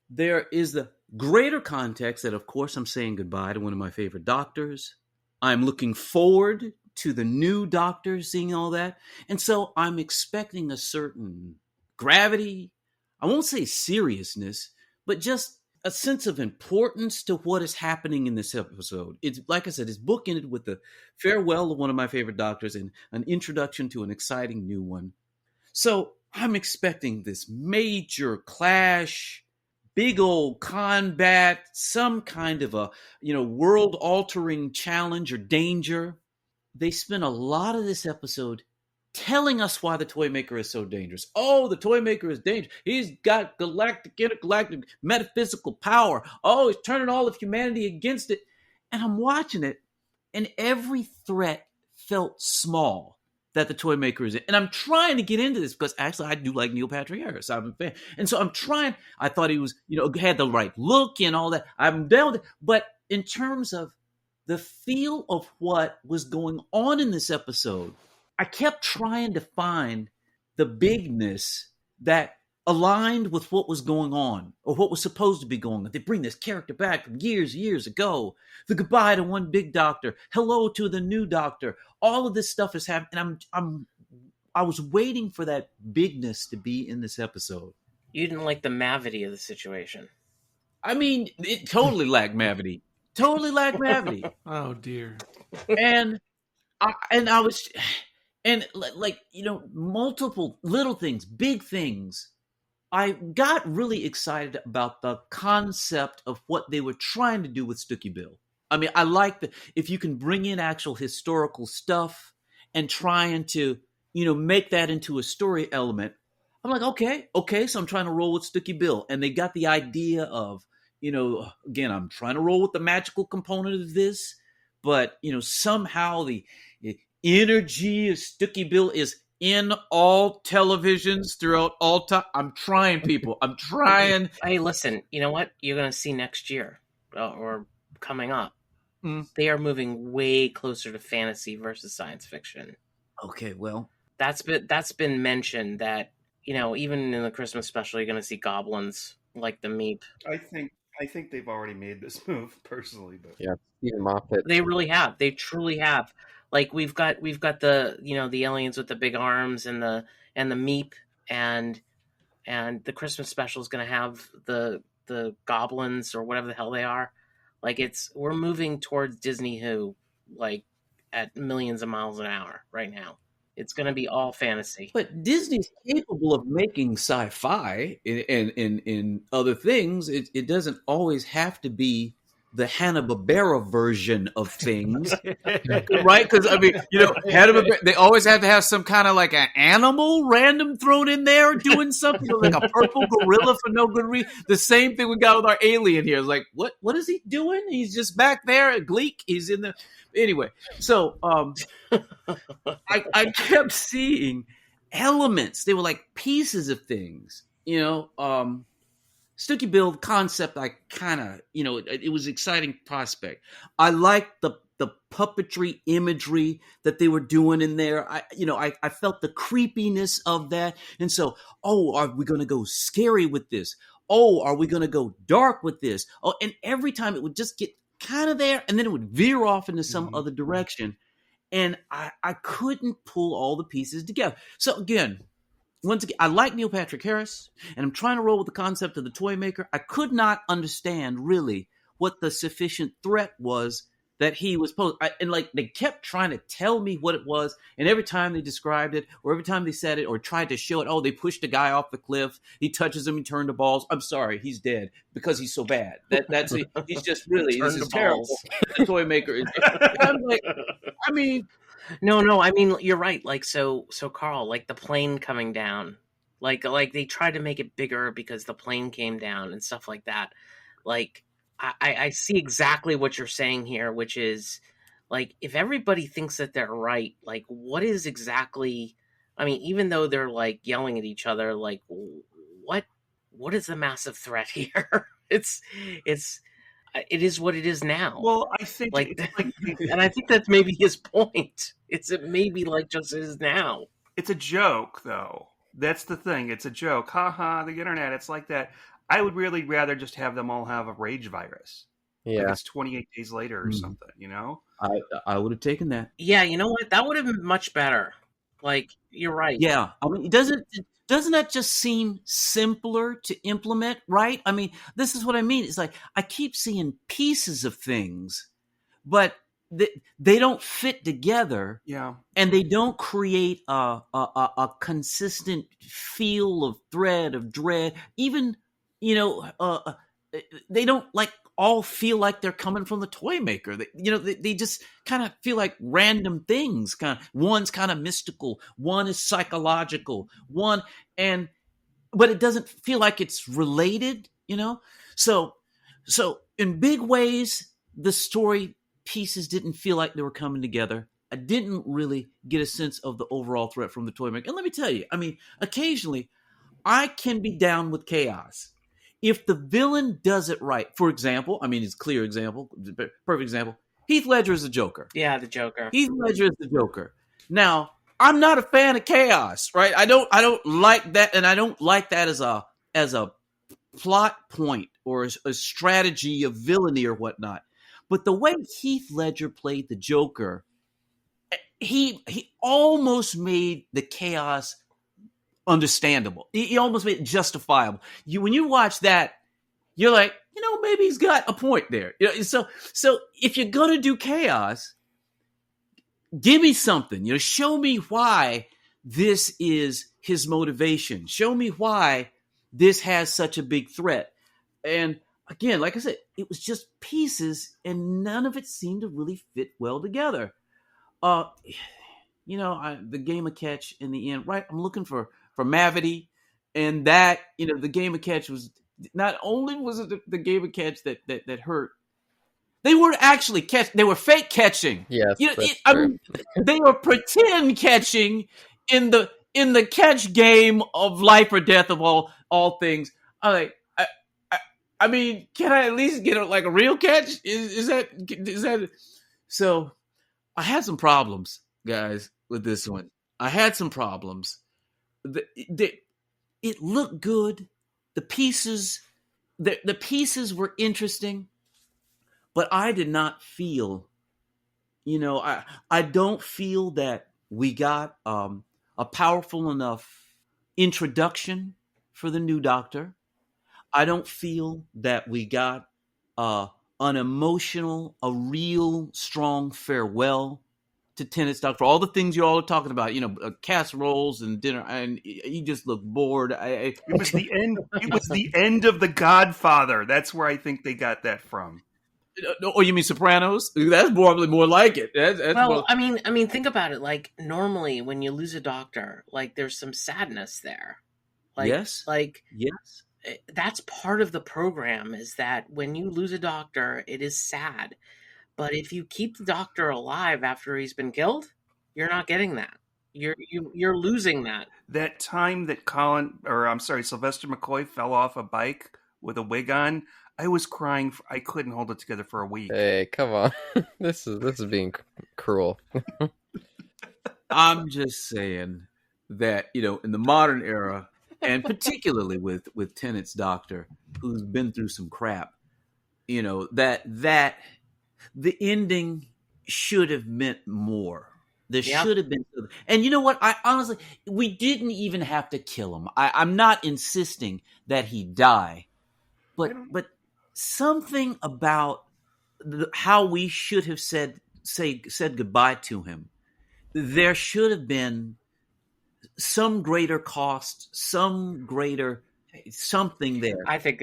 there is the greater context that, of course, I'm saying goodbye to one of my favorite doctors. I'm looking forward to the new Doctor, seeing all that. And so I'm expecting a certain gravity. I won't say seriousness, but just a sense of importance to what is happening in this episode. It's, like I said, it's bookended with the farewell of one of my favorite Doctors and an introduction to an exciting new one. So I'm expecting this major clash, big old combat, some kind of a, world-altering challenge or danger. They spent a lot of this episode telling us why the toy maker is so dangerous. Oh, the toy maker is dangerous. He's got galactic, intergalactic, metaphysical power. Oh, he's turning all of humanity against it. And I'm watching it, and every threat felt small that the toy maker is in. And I'm trying to get into this because actually I do like Neil Patrick Harris. I'm a fan. And so I'm trying. I thought he was, had the right look and all that. I'm down with it. But in terms of the feel of what was going on in this episode, I kept trying to find the bigness that aligned with what was going on, or what was supposed to be going on. They bring this character back from years ago. The goodbye to one big Doctor, hello to the new Doctor. All of this stuff is happening, and I was waiting for that bigness to be in this episode. You didn't like the mavity of the situation. I mean, it totally lacked mavity. Totally lacked mavity. Oh dear. And I was, and like, multiple little things, big things. I got really excited about the concept of what they were trying to do with Stooky Bill. I mean, I like if you can bring in actual historical stuff and trying to, make that into a story element. I'm like, okay. So I'm trying to roll with Stooky Bill. And they got the idea of, again, I'm trying to roll with the magical component of this, but, somehow the energy of Stooky Bill is in all televisions throughout all time. I'm trying, people. I'm trying. Hey, listen, you know what? You're going to see next year or coming up. They are moving way closer to fantasy versus science fiction. Okay, well. That's been mentioned that, even in the Christmas special, you're going to see goblins like the Meep. I think they've already made this move personally, but Yeah, Stephen Moffat. They really have. They truly have. Like we've got the the aliens with the big arms and the Meep and the Christmas special is going to have the goblins or whatever the hell they are. Like we're moving towards Disney Who like at millions of miles an hour right now. It's going to be all fantasy. But Disney's capable of making sci-fi and other things. It doesn't always have to be the Hanna-Barbera version of things, right? Because, Hanna-Barbera, they always have to have some kind of like an animal random thrown in there doing something, like a purple gorilla for no good reason. The same thing we got with our alien here. It's like, what is he doing? He's just back there at Gleek. He's in the... Anyway, so I kept seeing elements. They were like pieces of things, Stooky Bill concept, I kind of, it was an exciting prospect. I liked the puppetry imagery that they were doing in there. I felt the creepiness of that. And so, are we going to go scary with this? Are we going to go dark with this? And every time it would just get kind of there, and then it would veer off into some other direction. And I couldn't pull all the pieces together. So again, once again, I like Neil Patrick Harris, and I'm trying to roll with the concept of the toy maker. I could not understand really what the sufficient threat was that he was posed. They kept trying to tell me what it was, and every time they described it, or every time they said it, or tried to show it, they pushed a guy off the cliff. He touches him, he turned the balls. I'm sorry, he's dead because he's so bad. He's just really this is terrible. The toy maker is. I'm like, No, you're right. Like, so Carl, like the plane coming down, like they tried to make it bigger because the plane came down and stuff like that. Like, I see exactly what you're saying here, which is like, if everybody thinks that they're right, like what is exactly, even though they're like yelling at each other, like what is the massive threat here? It is what it is now. Well, I think and I think that's maybe his point. It maybe like just is now. It's a joke, though. That's the thing. It's a joke. Ha, the internet. It's like that. I would really rather just have them all have a rage virus. Yeah, like it's 28 days later or something. I would have taken that. Yeah, you know what? That would have been much better. Like, you're right. Yeah, doesn't that just seem simpler to implement, right? This is what I mean. It's like I keep seeing pieces of things, but they don't fit together. Yeah, and they don't create a consistent feel of thread of dread. Even they don't like all feel like they're coming from the toy maker. They just kind of feel like random things. One's kind of mystical, one is psychological, but it doesn't feel like it's related. So in big ways, the story pieces didn't feel like they were coming together. I didn't really get a sense of the overall threat from the toy maker. And let me tell you, occasionally I can be down with chaos. If the villain does it right, for example, it's a clear example, perfect example, Heath Ledger is the Joker. Yeah, the Joker. Heath Ledger is the Joker. Now, I'm not a fan of chaos, right? I don't like that, and I don't like that as a plot point or a strategy of villainy or whatnot. But the way Heath Ledger played the Joker, he almost made the chaos understandable. He almost made it justifiable. When you watch that, you're like, maybe he's got a point there. So if you're gonna do chaos, give me something. Show me why this is his motivation. Show me why this has such a big threat. And again, like I said, it was just pieces, and none of it seemed to really fit well together. The game of catch in the end, right? I'm looking for Mavity, And that, the game of catch was not only was it the game of catch that hurt. They weren't actually catch. They were fake catching. Yes, they were pretend catching in the catch game of life or death of all things. I mean, can I at least get a real catch? Is that? So, I had some problems, guys, with this one. I had some problems. It looked good. The pieces were interesting, but I did not feel. I don't feel that we got a powerful enough introduction for the new Doctor. I don't feel that we got an emotional, a real strong farewell to Tennant's Doctor. For all the things you all are talking about, casseroles and dinner, and you just look bored. It was the end. It was the end of The Godfather. That's where I think they got that from. Oh, you mean Sopranos? That's probably more like it. I mean, think about it. Like, normally when you lose a Doctor, there's some sadness there. Yes. Yes. That's part of the program, is that when you lose a Doctor, it is sad. But if you keep the Doctor alive after he's been killed, you're not getting that. You're losing that. That time that Sylvester McCoy fell off a bike with a wig on, I was crying. I couldn't hold it together for a week. Hey, come on. This is being cruel. I'm just saying that, in the modern era, and particularly with Tennant's Doctor, who's been through some crap, that the ending should have meant more. There should have been, and you know what? I honestly, we didn't even have to kill him. I'm not insisting that he die, but something about how we should have said goodbye to him. There should have been some greater cost, some greater something there. I think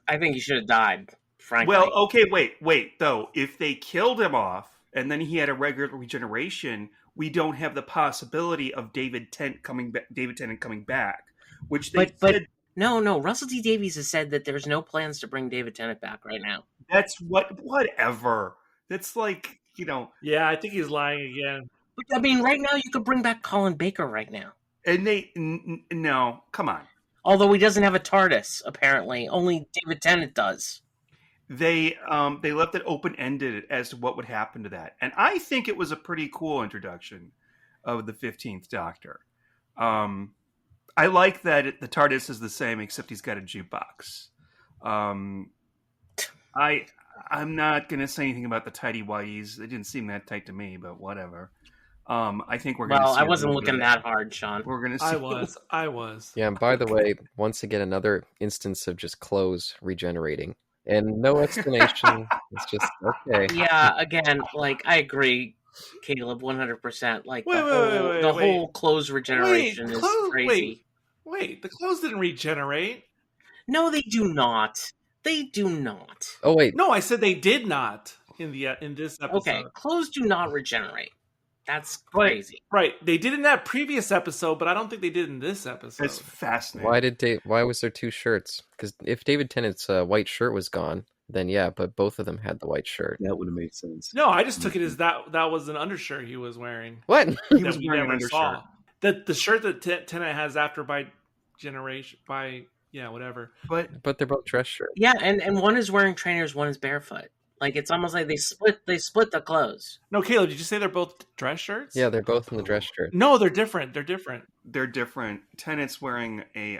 he should have died, frankly. Well, okay, wait, though. If they killed him off and then he had a regular regeneration, we don't have the possibility of David Tennant coming back, which they said. No. Russell T Davies has said that there's no plans to bring David Tennant back right now. That's whatever. That's like, Yeah, I think he's lying again. But, I mean, right now you could bring back Colin Baker right now. And no, come on. Although he doesn't have a TARDIS, apparently. Only David Tennant does. They left it open-ended as to what would happen to that. And I think it was a pretty cool introduction of the 15th Doctor. I like that the TARDIS is the same, except he's got a jukebox. I'm not going to say anything about the tighty-whities. They didn't seem that tight to me, but whatever. I think we're going to see... Well, I wasn't looking that hard, Sean. We're going to see... I was. Yeah, and by the way, once again, another instance of just clothes regenerating. And no explanation. It's just, okay. Yeah, again, I agree, Caleb, 100%. The whole clothes regeneration is crazy. Wait, the clothes didn't regenerate. No, they do not. They do not. Oh, wait. No, I said they did not in this episode. Okay, clothes do not regenerate. That's crazy. Right. They did in that previous episode, but I don't think they did in this episode. It's fascinating. Why was there two shirts? Because if David Tennant's white shirt was gone, then yeah, but both of them had the white shirt. That would have made sense. No, I just took it as that was an undershirt he was wearing. What? He was wearing an undershirt. The shirt that Tennant has after by whatever. But they're both dress shirts. Yeah, and one is wearing trainers, one is barefoot. It's almost like they split the clothes. No, Caleb, did you say they're both dress shirts? Yeah, they're both in the dress shirt. No, they're different. They're different. Tennant's wearing a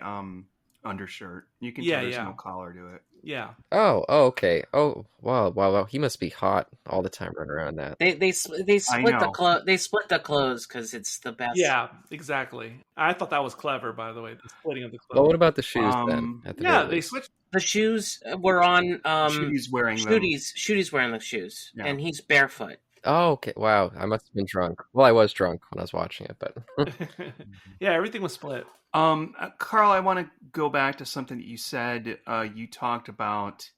undershirt. You can tell there's no collar to it. Yeah. Oh, okay. Oh, wow. He must be hot all the time running around that. They split the clothes because it's the best. Yeah, exactly. I thought that was clever, by the way, the splitting of the clothes. Well, what about the shoes then? They switched. The shoes were on. Shooty's wearing them. Shooty's wearing the shoes, and he's barefoot. Oh, okay. Wow, I must have been drunk. Well, I was drunk when I was watching it, but yeah, everything was split. Carl, I want to go back to something that you said. You talked about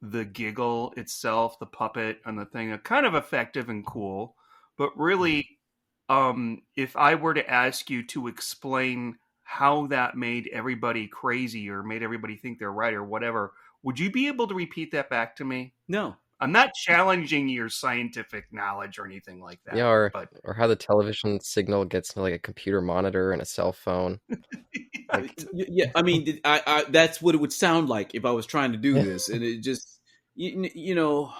the giggle itself, the puppet, and the thing. Kind of effective and cool, but really, if I were to ask you to explain how that made everybody crazy or made everybody think they're right or whatever. Would you be able to repeat that back to me? No. I'm not challenging your scientific knowledge or anything like that. Yeah, or but how the television signal gets into like a computer monitor and a cell phone. Yeah, I mean, I that's what it would sound like if I was trying to do this, and it just, no,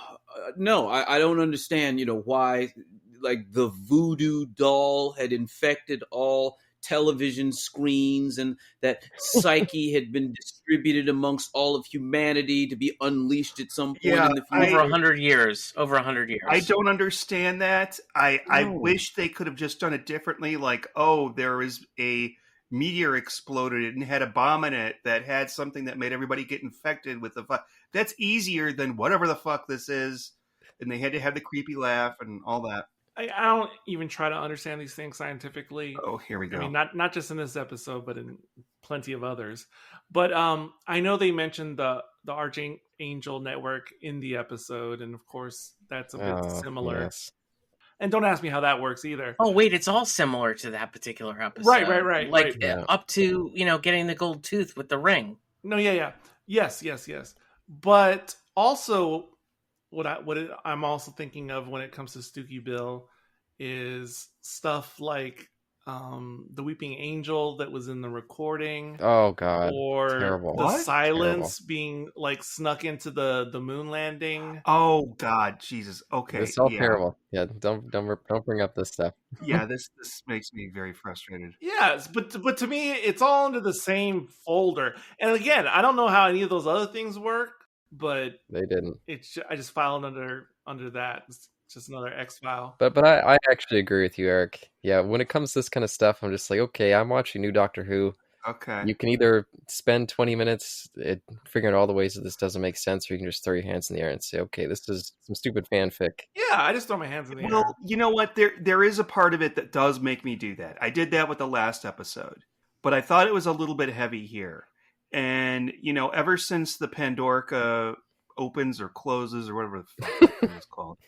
I don't understand, why, like, the voodoo doll had infected all television screens, and that psyche had been distributed amongst all of humanity to be unleashed at some point in the future. Over 100 years. Over 100 years. I don't understand that. I wish they could have just done it differently. Like, there is a meteor exploded and had a bomb in it that had something that made everybody get infected with the that's easier than whatever the fuck this is. And they had to have the creepy laugh and all that. I don't even try to understand these things scientifically. Oh, here we go. I mean, not just in this episode, but in plenty of others. But I know they mentioned the Archangel network in the episode, and of course that's a bit similar. Yes. And don't ask me how that works either. Oh wait, it's all similar to that particular episode. Right. Like right. up to getting the gold tooth with the ring. No, yeah. Yes. But also, I'm also thinking of when it comes to Stooky Bill is stuff like the Weeping Angel that was in the recording. Oh God, or terrible. The What? silence being like snuck into the moon landing. Oh God, Jesus. Okay, It's all terrible. Yeah, don't bring up this stuff. Yeah, this makes me very frustrated. Yes, but to me, it's all under the same folder. And again, I don't know how any of those other things work, but They didn't. I just filed under that. It's just another X file. But I actually agree with you, Eric. Yeah, when it comes to this kind of stuff, I'm just like, okay, I'm watching new Doctor Who. Okay. You can either spend 20 minutes figuring out all the ways that this doesn't make sense, or you can just throw your hands in the air and say, okay, this is some stupid fanfic. Yeah, I just throw my hands in the air. Well, you know what? There is a part of it that does make me do that. I did that with the last episode, but I thought it was a little bit heavy here. And, ever since the Pandorica opens or closes or whatever the fuck it's called,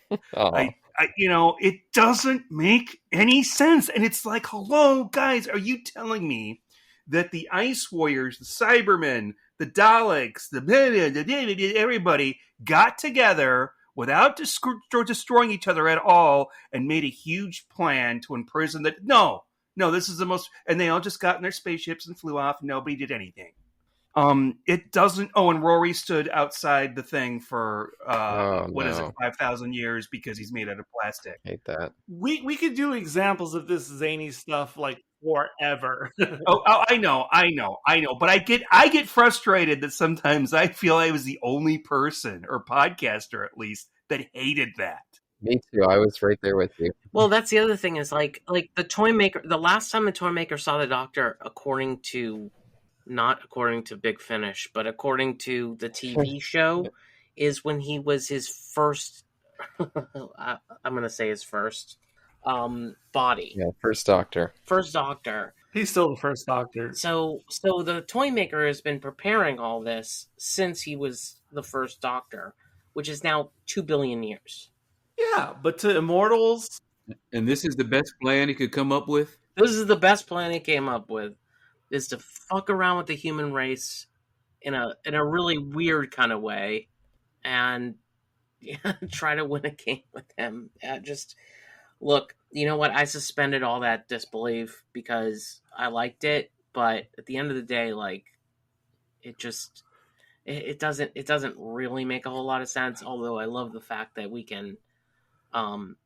it doesn't make any sense. And it's like, hello, guys, are you telling me that the Ice Warriors, the Cybermen, the Daleks, everybody got together without destroying each other at all and made a huge plan to imprison that? No, this is the most... And they all just got in their spaceships and flew off. And nobody did anything. It doesn't... Oh, and Rory stood outside the thing for, 5,000 years because he's made out of plastic. Hate that. We could do examples of this zany stuff like forever. I know. But I get frustrated that sometimes I feel I was the only person, or podcaster at least, that hated that. Me too. I was right there with you. Well, that's the other thing is like the toy maker. The last time the toy maker saw the Doctor, not according to Big Finish, but according to the TV show, is when he was his first. I'm going to say his first body. Yeah, first Doctor. First Doctor. He's still the first Doctor. So the toy maker has been preparing all this since he was the first Doctor, which is now 2 billion years. Yeah, but to immortals, and this is the best plan he could come up with. This is the best plan he came up with, is to fuck around with the human race in a really weird kind of way, and try to win a game with him. Just look, you know what? I suspended all that disbelief because I liked it, but at the end of the day, like, it doesn't really make a whole lot of sense. Although I love the fact that we can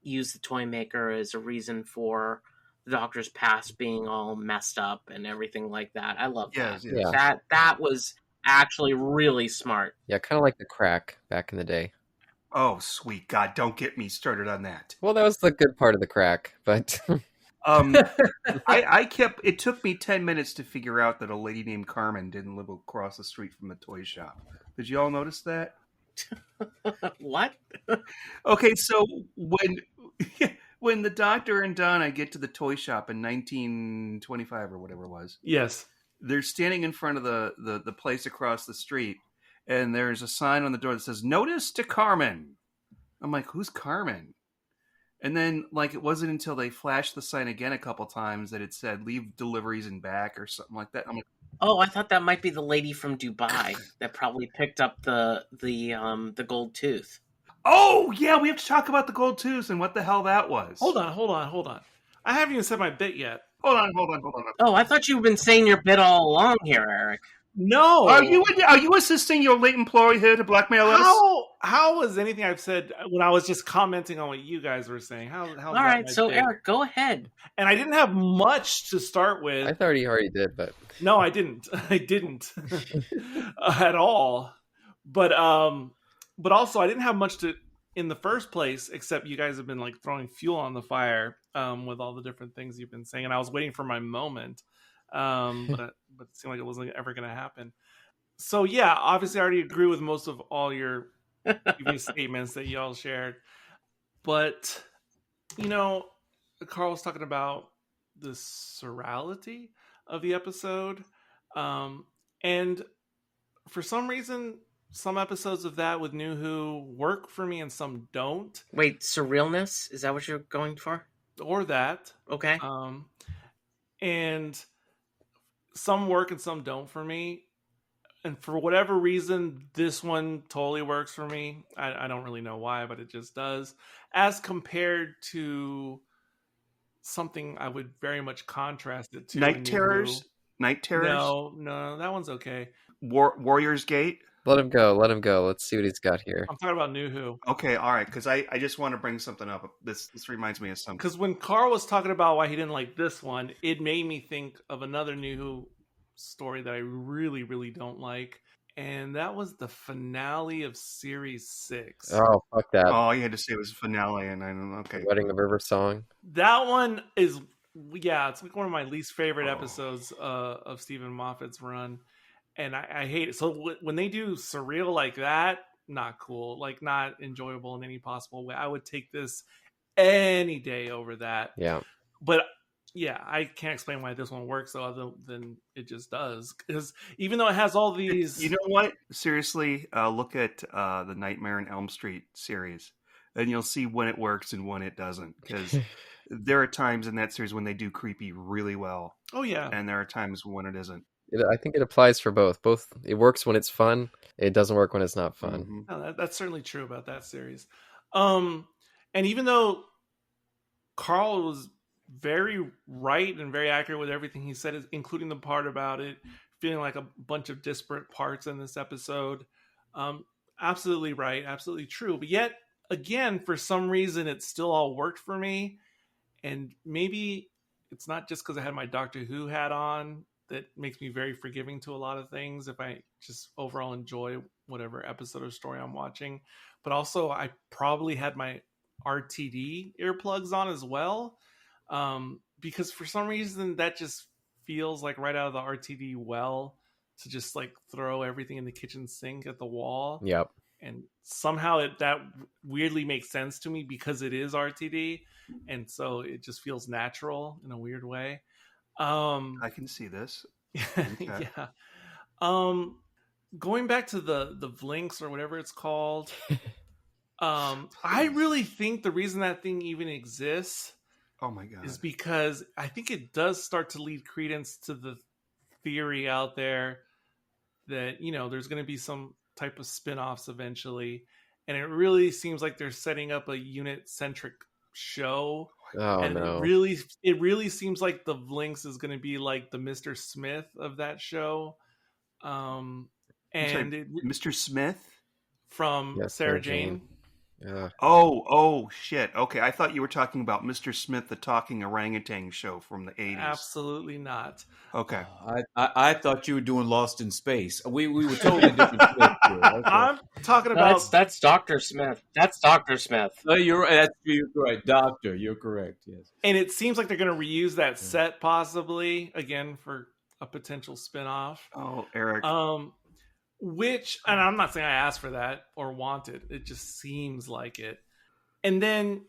use the toy maker as a reason for the Doctor's past being all messed up and everything like that. I love that. Yeah. That was actually really smart. Yeah, kind of like the crack back in the day. Oh, sweet God, don't get me started on that. Well, that was the good part of the crack, but... It took me 10 minutes to figure out that a lady named Carmen didn't live across the street from the toy shop. Did you all notice that? What? Okay, so when the Doctor and Donna get to the toy shop in 1925 or whatever it was, yes, they're standing in front of the place across the street, and there's a sign on the door that says, "Notice to Carmen." I'm like, who's Carmen? And then, like, it wasn't until they flashed the sign again a couple times that it said "leave deliveries in back" or something like that. I'm like, Oh, I thought that might be the lady from Dubai that probably picked up the gold tooth. oh yeah, we have to talk about the gold tooth and what the hell that was. Hold on. I haven't even said my bit yet. Hold on. Oh, I thought you've been saying your bit all along here, Eric. No. Are you assisting your late employee here to blackmail us? How was anything I've said when I was just commenting on what you guys were saying? How All right, so bit? Eric, go ahead. And I didn't have much to start with. I thought he already did, but No, I didn't. I didn't at all. But also I didn't have much to in the first place, except you guys have been like throwing fuel on the fire with all the different things you've been saying, and I was waiting for my moment, but it seemed like it wasn't ever going to happen. So yeah, obviously I already agree with most of all your previous statements that y'all shared, but Carl was talking about the surreality of the episode, and for some reason, some episodes of that with New Who work for me and some don't. Wait, surrealness? Is that what you're going for? Or that. Okay. And some work and some don't for me. And for whatever reason, this one totally works for me. I don't really know why, but it just does. As compared to something I would very much contrast it to. Night Terrors? Night Terrors? No, that one's okay. Warrior's Gate? let him go. Let's see what he's got here. I'm talking about New Who. Okay, all right, because I just want to bring something up. This reminds me of something. Because when Carl was talking about why he didn't like this one, it made me think of another New Who story that I really, really don't like. And that was the finale of Series 6. Oh, fuck that. Oh, you had to say it was a finale, and I don't know. Okay. Wedding of River Song. That one is, it's like one of my least favorite episodes of Stephen Moffat's run. And I hate it. So when they do surreal like that, not cool. Like, not enjoyable in any possible way. I would take this any day over that. Yeah. But yeah, I can't explain why this one works though, other than it just does. Because even though it has all these, you know what? Seriously, look at the Nightmare on Elm Street series, and you'll see when it works and when it doesn't. Because there are times in that series when they do creepy really well. Oh yeah, and there are times when it isn't. I think it applies for both. Both, it works when it's fun. It doesn't work when it's not fun. Mm-hmm. No, that's certainly true about that series. And even though Carl was very right and very accurate with everything he said, including the part about it feeling like a bunch of disparate parts in this episode, absolutely right, absolutely true. But yet again, for some reason, it still all worked for me. And maybe it's not just because I had my Doctor Who hat on that makes me very forgiving to a lot of things if I just overall enjoy whatever episode or story I'm watching. But also, I probably had my RTD earplugs on as well, because for some reason that just feels like right out of the RTD well to just like throw everything in the kitchen sink at the wall. Yep. And somehow that weirdly makes sense to me because it is RTD, and so it just feels natural in a weird way. I can see this. Okay. Yeah. Going back to the Vlinks or whatever it's called, I really think the reason that thing even exists, oh my god, is because I think it does start to lead credence to the theory out there that there's going to be some type of spin-offs eventually, and it really seems like they're setting up a unit-centric show. Oh, and no. it really seems like the Vlinks is going to be like the Mr. Smith of that show. Mr. Smith from Sarah Jane. Yeah. Oh shit. Okay, I thought you were talking about Mr. Smith, the talking orangutan show from the 80s. Absolutely not. Okay. I thought you were doing Lost in Space. We were totally different. I'm talking about that's Dr. Smith. That's Dr. Smith. You're right, Doctor. You're correct. Yes. And it seems like they're going to reuse that set possibly again for a potential spin-off. Oh, Eric. And I'm not saying I asked for that or want it. It just seems like it. And then,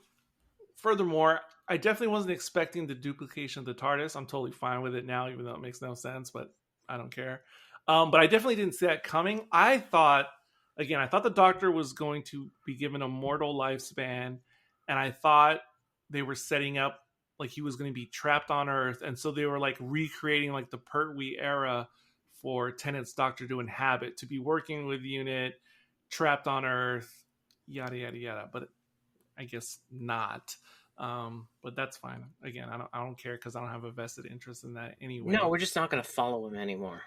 furthermore, I definitely wasn't expecting the duplication of the TARDIS. I'm totally fine with it now, even though it makes no sense, but I don't care. But I definitely didn't see that coming. I thought the Doctor was going to be given a mortal lifespan, and I thought they were setting up like he was going to be trapped on Earth, and so they were like recreating like the Pertwee era for Tennant's Doctor to inhabit, to be working with Unit, trapped on Earth, yada yada yada. But I guess not. But that's fine. Again, I don't care because I don't have a vested interest in that anyway. No, we're just not going to follow him anymore.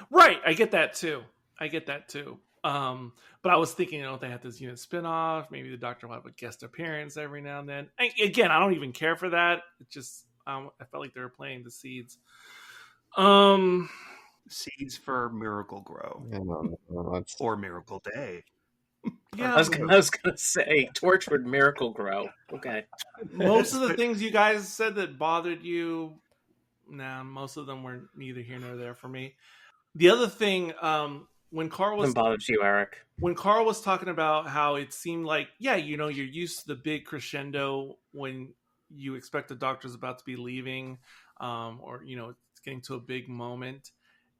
Right, I get that too. But I was thinking, if they had this Unit spinoff, maybe the Doctor will have a guest appearance every now and then. Again, I don't even care for that. It just I felt like they were playing the seeds. Seeds for Miracle Grow. It's... Or Miracle Day. Yeah, I was gonna say Torchwood Miracle Grow. Okay. Most of the things you guys said that bothered you, most of them were neither here nor there for me. The other thing, when Carl was bothers you, Eric. When Carl was talking about how it seemed like, you're used to the big crescendo when you expect the Doctor's about to be leaving, or it's getting to a big moment,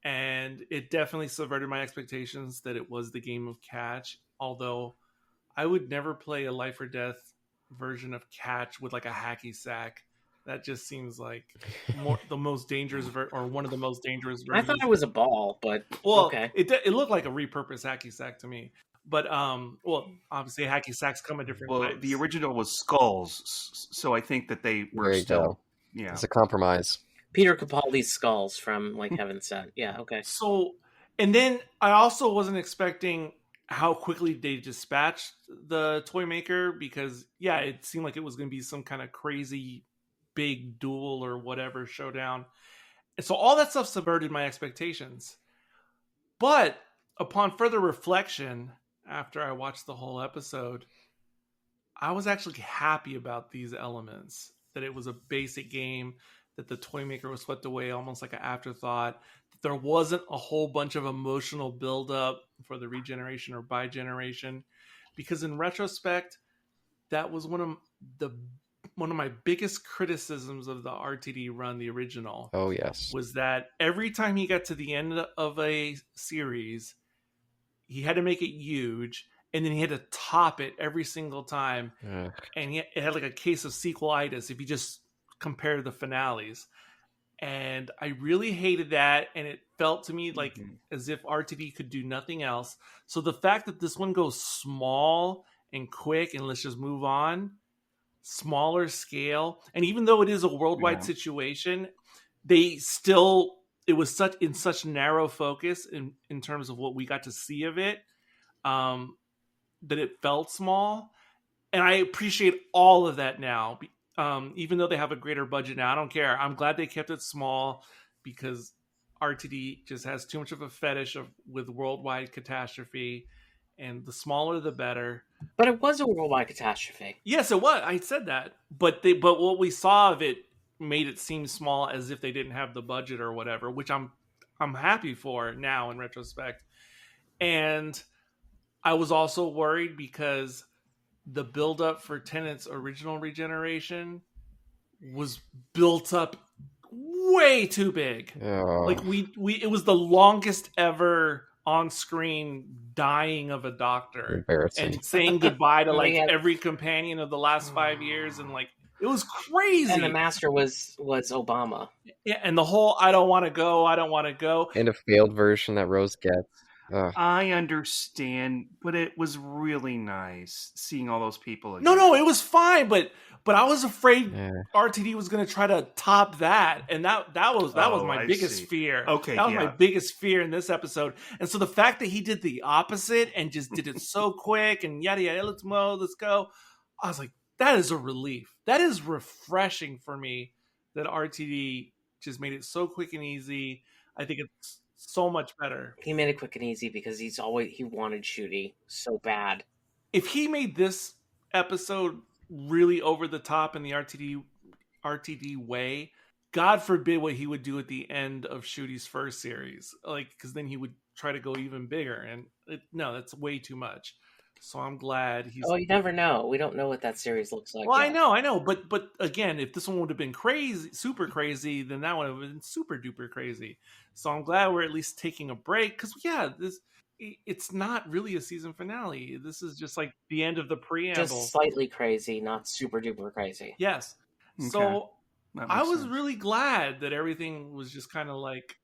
and it definitely subverted my expectations that it was the game of Catch. Although I would never play a life or death version of Catch with like a hacky sack. That just seems like the most dangerous or one of the most dangerous versions. I thought it was a ball, but okay. It looked like a repurposed hacky sack to me. But obviously hacky sacks come in different ways. The original was skulls, so I think that they were still it's a compromise. Peter Capaldi's skulls from like Heaven Sent. Yeah, okay. So, and then I also wasn't expecting how quickly they dispatched the toy maker, because it seemed like it was going to be some kind of crazy big duel or whatever showdown. And so all that stuff subverted my expectations. But upon further reflection, after I watched the whole episode, I was actually happy about these elements, that it was a basic game, that the toy maker was swept away almost like an afterthought, that there wasn't a whole bunch of emotional buildup for the regeneration or bi-generation. Because in retrospect, that was one of my biggest criticisms of the RTD run, the original. Oh, yes. Was that every time he got to the end of a series, he had to make it huge, and then he had to top it every single time. And it had like a case of sequelitis if you just compare the finales. And I really hated that, and it felt to me like as if RTD could do nothing else. So the fact that this one goes small and quick and let's just move on, smaller scale, and even though it is a worldwide situation, it was such narrow focus in terms of what we got to see of it, that it felt small. And I appreciate all of that now. Even though they have a greater budget now, I don't care. I'm glad they kept it small, because RTD just has too much of a fetish with worldwide catastrophe, and the smaller the better. But it was a worldwide catastrophe. Yes, it was. I said that. But what we saw of it made it seem small, as if they didn't have the budget or whatever, which I'm happy for now in retrospect. And I was also worried because the build-up for Tennant's original regeneration was built up way too big. Like it was the longest ever on-screen dying of a Doctor and saying goodbye to like every companion of the last 5 years, and like it was crazy. And the master was Obama. Yeah, and the whole I don't want to go. And a failed version that Rose gets. I understand, but it was really nice seeing all those people again. No, it was fine, but I was afraid RTD was going to try to top that, and that was my biggest fear. Okay, that was my biggest fear in this episode. And so the fact that he did the opposite and just did it so quick and yada yada, let's go. I was like, that is a relief. That is refreshing for me that RTD just made it so quick and easy. I think it's so much better. He made it quick and easy because he wanted Shooty so bad. If he made this episode really over the top in the RTD way, God forbid what he would do at the end of Shooty's first series. Like, because then he would try to go even bigger, and that's way too much. So I'm glad he's. Oh, you never know. We don't know what that series looks like. Well, yet. I know. But again, if this one would have been crazy, super crazy, then that would have been super duper crazy. So I'm glad we're at least taking a break, because it's not really a season finale. This is just like the end of the preamble. Just slightly crazy, not super duper crazy. Yes. Okay. So That I makes was sense. really glad that everything was just kind of like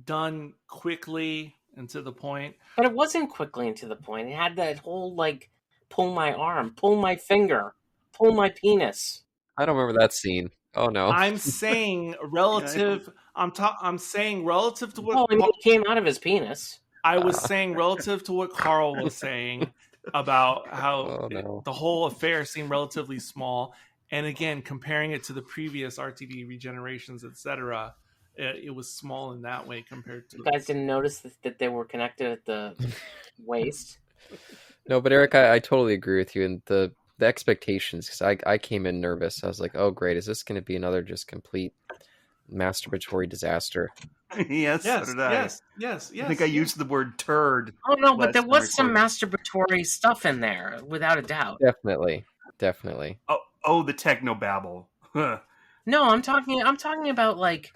done quickly and to the point. But it wasn't quickly and to the point. It had that whole, like, pull my arm, pull my finger, pull my penis. I don't remember that scene. Oh no. I'm saying relative. I'm saying relative to what Well, I mean, it came out of his penis. I was saying relative to what Carl was saying about how the whole affair seemed relatively small. And again, comparing it to the previous RTD regenerations, etc., it was small in that way compared to. You guys didn't notice that they were connected at the waist? No, but Eric, I totally agree with you. And the expectations, because I came in nervous. I was like, oh, great. Is this going to be another just complete masturbatory disaster? Yes, so did I. Yes. I think I used the word turd. Oh, no, but there was some masturbatory stuff in there, without a doubt. Definitely. Oh, the techno babble. No, I'm talking about, like,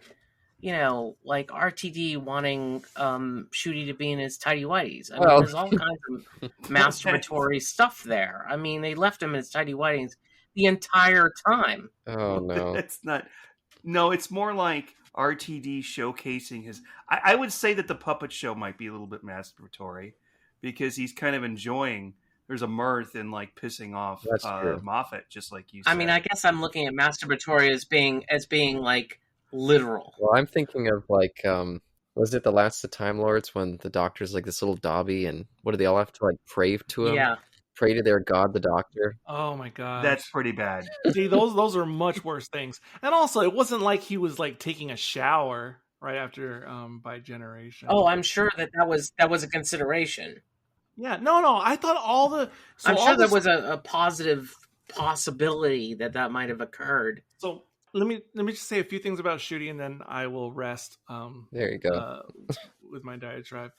you know, like RTD wanting Shooty to be in his tighty whities. I mean, there's all kinds of masturbatory stuff there. I mean, they left him in his tighty whities the entire time. Oh no, it's not. No, it's more like RTD showcasing his. I would say that the puppet show might be a little bit masturbatory because he's kind of enjoying. There's a mirth in like pissing off Moffat, just like you said. I mean, I guess I'm looking at masturbatory as being like literal. Well, I'm thinking of like, was it the Last of the Time Lords when the Doctor's like this little Dobby, and what do they all have to like pray to him? Yeah, pray to their god, the Doctor. Oh my god, that's pretty bad. See, those are much worse things. And also, it wasn't like he was like taking a shower right after by generation. Oh, I'm sure that was a consideration. Yeah, no. I thought all the. So I'm sure there was a positive possibility that might have occurred. So let me just say a few things about Shooty, and then I will rest. There you go. With my diatribe,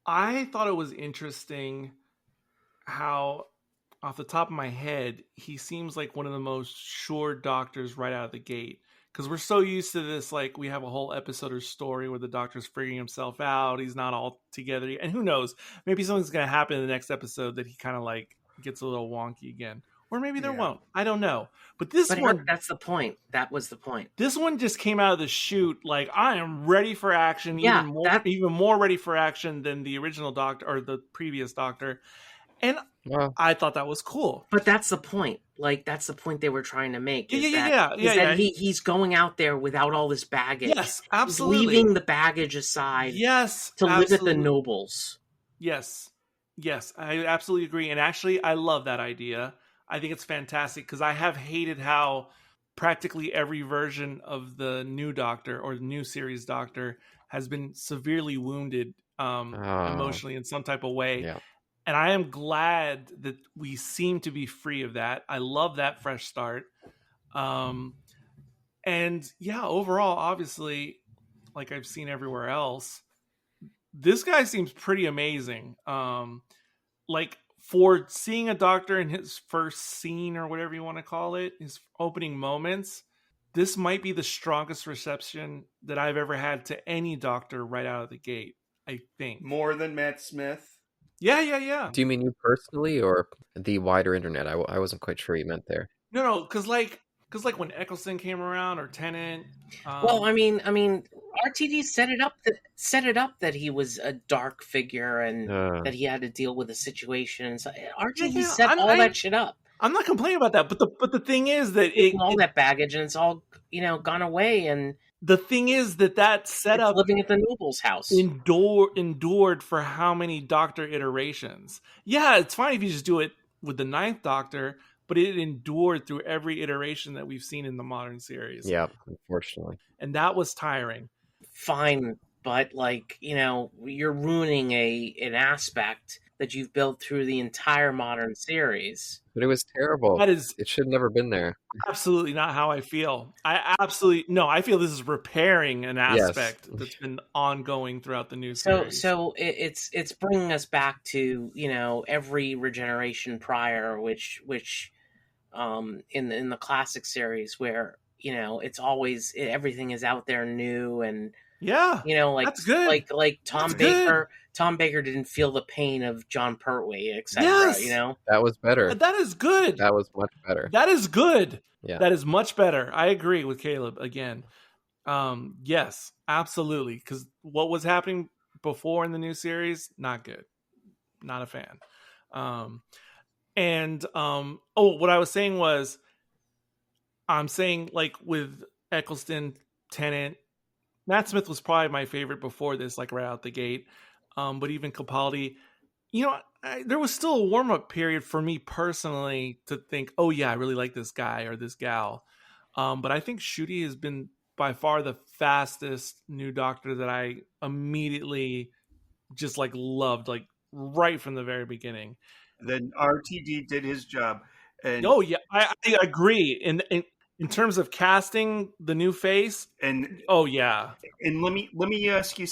I thought it was interesting how, off the top of my head, he seems like one of the most sure doctors right out of the gate. Because we're so used to this, like, we have a whole episode or story where the Doctor's figuring himself out. He's not all together. And who knows? Maybe something's going to happen in the next episode that he kind of, like, gets a little wonky again. Or maybe there won't. I don't know. But one... that's the point. That was the point. This one just came out of the chute like, I am ready for action. Even more ready for action than the original Doctor, or the previous Doctor. And I thought that was cool. But that's the point. Like, that's the point they were trying to make. He's going out there without all this baggage. Yes, absolutely. He's leaving the baggage aside. Yes, to live at the Nobles. Yes, I absolutely agree. And actually, I love that idea. I think it's fantastic because I have hated how practically every version of the new Doctor or the new series Doctor has been severely wounded emotionally in some type of way. Yeah. And I am glad that we seem to be free of that. I love that fresh start. And yeah, overall, obviously, like I've seen everywhere else, this guy seems pretty amazing. Like, for seeing a Doctor in his first scene, or whatever you want to call it, his opening moments, this might be the strongest reception that I've ever had to any Doctor right out of the gate, I think. More than Matt Smith? Yeah. Do you mean you personally, or the wider internet? I wasn't quite sure you meant there. No, because like when Eccleston came around, or Tennant. Well, I mean, RTD set it up that he was a dark figure and that he had to deal with a situation. So RTD set all that shit up. I'm not complaining about that, but the thing is that all that baggage, and it's all gone away. And the thing is that setup, living at the Noble's house, endured for how many Doctor iterations? Yeah, it's fine if you just do it with the 9th Doctor, but it endured through every iteration that we've seen in the modern series. Yeah, unfortunately. And that was tiring. Fine, but you're ruining an aspect that you've built through the entire modern series. But it was terrible. It should have never been there. Absolutely not how I feel. I feel this is repairing an aspect that's been ongoing throughout the new series. So it's bringing us back to, every regeneration prior, which in the classic series where, it's always, everything is out there new and, yeah, like, that's good. like Tom Baker. Tom Baker didn't feel the pain of John Pertwee, etc. Yes! You know, That was better. That is good. That was much better. That is good. Yeah. That is much better. I agree with Caleb again. Yes, absolutely. Because what was happening before in the new series, not good. Not a fan. What I was saying was, I'm saying like with Eccleston, Tennant, Matt Smith was probably my favorite before this, like right out the gate. But even Capaldi, there was still a warm-up period for me personally to think, oh yeah, I really like this guy or this gal. But I think Ncuti has been by far the fastest new Doctor that I immediately just like loved, like right from the very beginning. Then RTD did his job. And oh yeah, I agree. In terms of casting the new face, and oh yeah. And let me ask you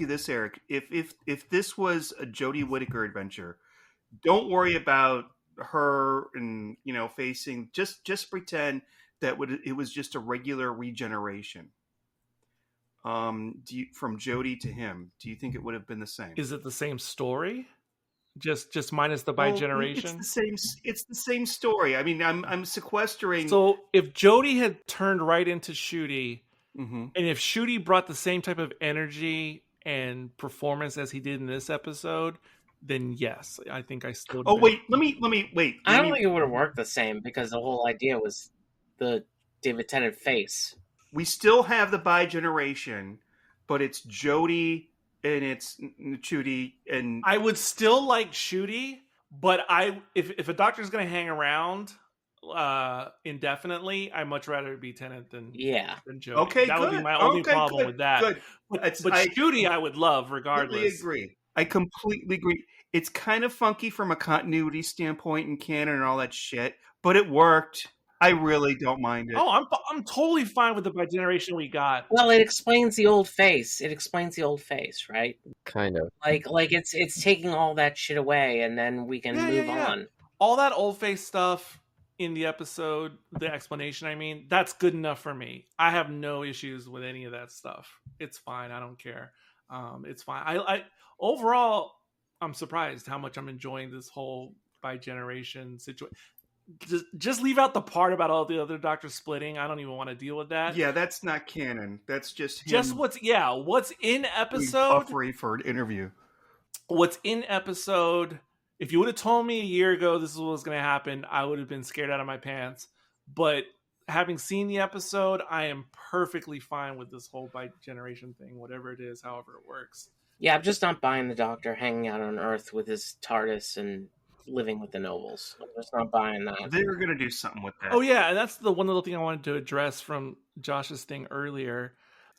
this, Eric. If this was a Jodie Whittaker adventure, don't worry about her and facing. Just pretend that it was just a regular regeneration. From Jodie to him, do you think it would have been the same? Is it the same story? Just minus the bi-generation? It's the same story. I mean, I'm sequestering. So if Jodie had turned right into Ncuti, mm-hmm. and if Ncuti brought the same type of energy and performance as he did in this episode, then yes, I think I still. Oh wait, let me wait. I don't think it would have worked the same because the whole idea was the David Tennant face. We still have the bi-generation, but it's Jodie. And it's Ncuti, and I would still like Ncuti, but if a Doctor's going to hang around indefinitely, I'd much rather it be Tennant than Jodie. Okay, that good. would be my only problem with that. Good. But Ncuti, I would love regardless. I completely agree. It's kind of funky from a continuity standpoint in canon and all that shit, but it worked. I really don't mind it. Oh, I'm totally fine with the bi-generation we got. Well, it explains the old face. Right? Kind of. Like it's taking all that shit away, and then we can move on. All that old face stuff in the episode, the explanation, I mean, that's good enough for me. I have no issues with any of that stuff. It's fine. I don't care. It's fine. I overall, I'm surprised how much I'm enjoying this whole bi-generation situation. Just leave out the part about all the other Doctors splitting. I don't even want to deal with that. Yeah, that's not canon. That's just what's in episode. Puffery for an interview. What's in episode? If you would have told me a year ago this is what was going to happen, I would have been scared out of my pants. But having seen the episode, I am perfectly fine with this whole bi-generation thing, whatever it is, however it works. Yeah, I'm just not buying the Doctor hanging out on Earth with his TARDIS and living with the nobles. I'm just not buying that. They're going to do something with that. Oh yeah, and that's the one little thing I wanted to address from Josh's thing earlier,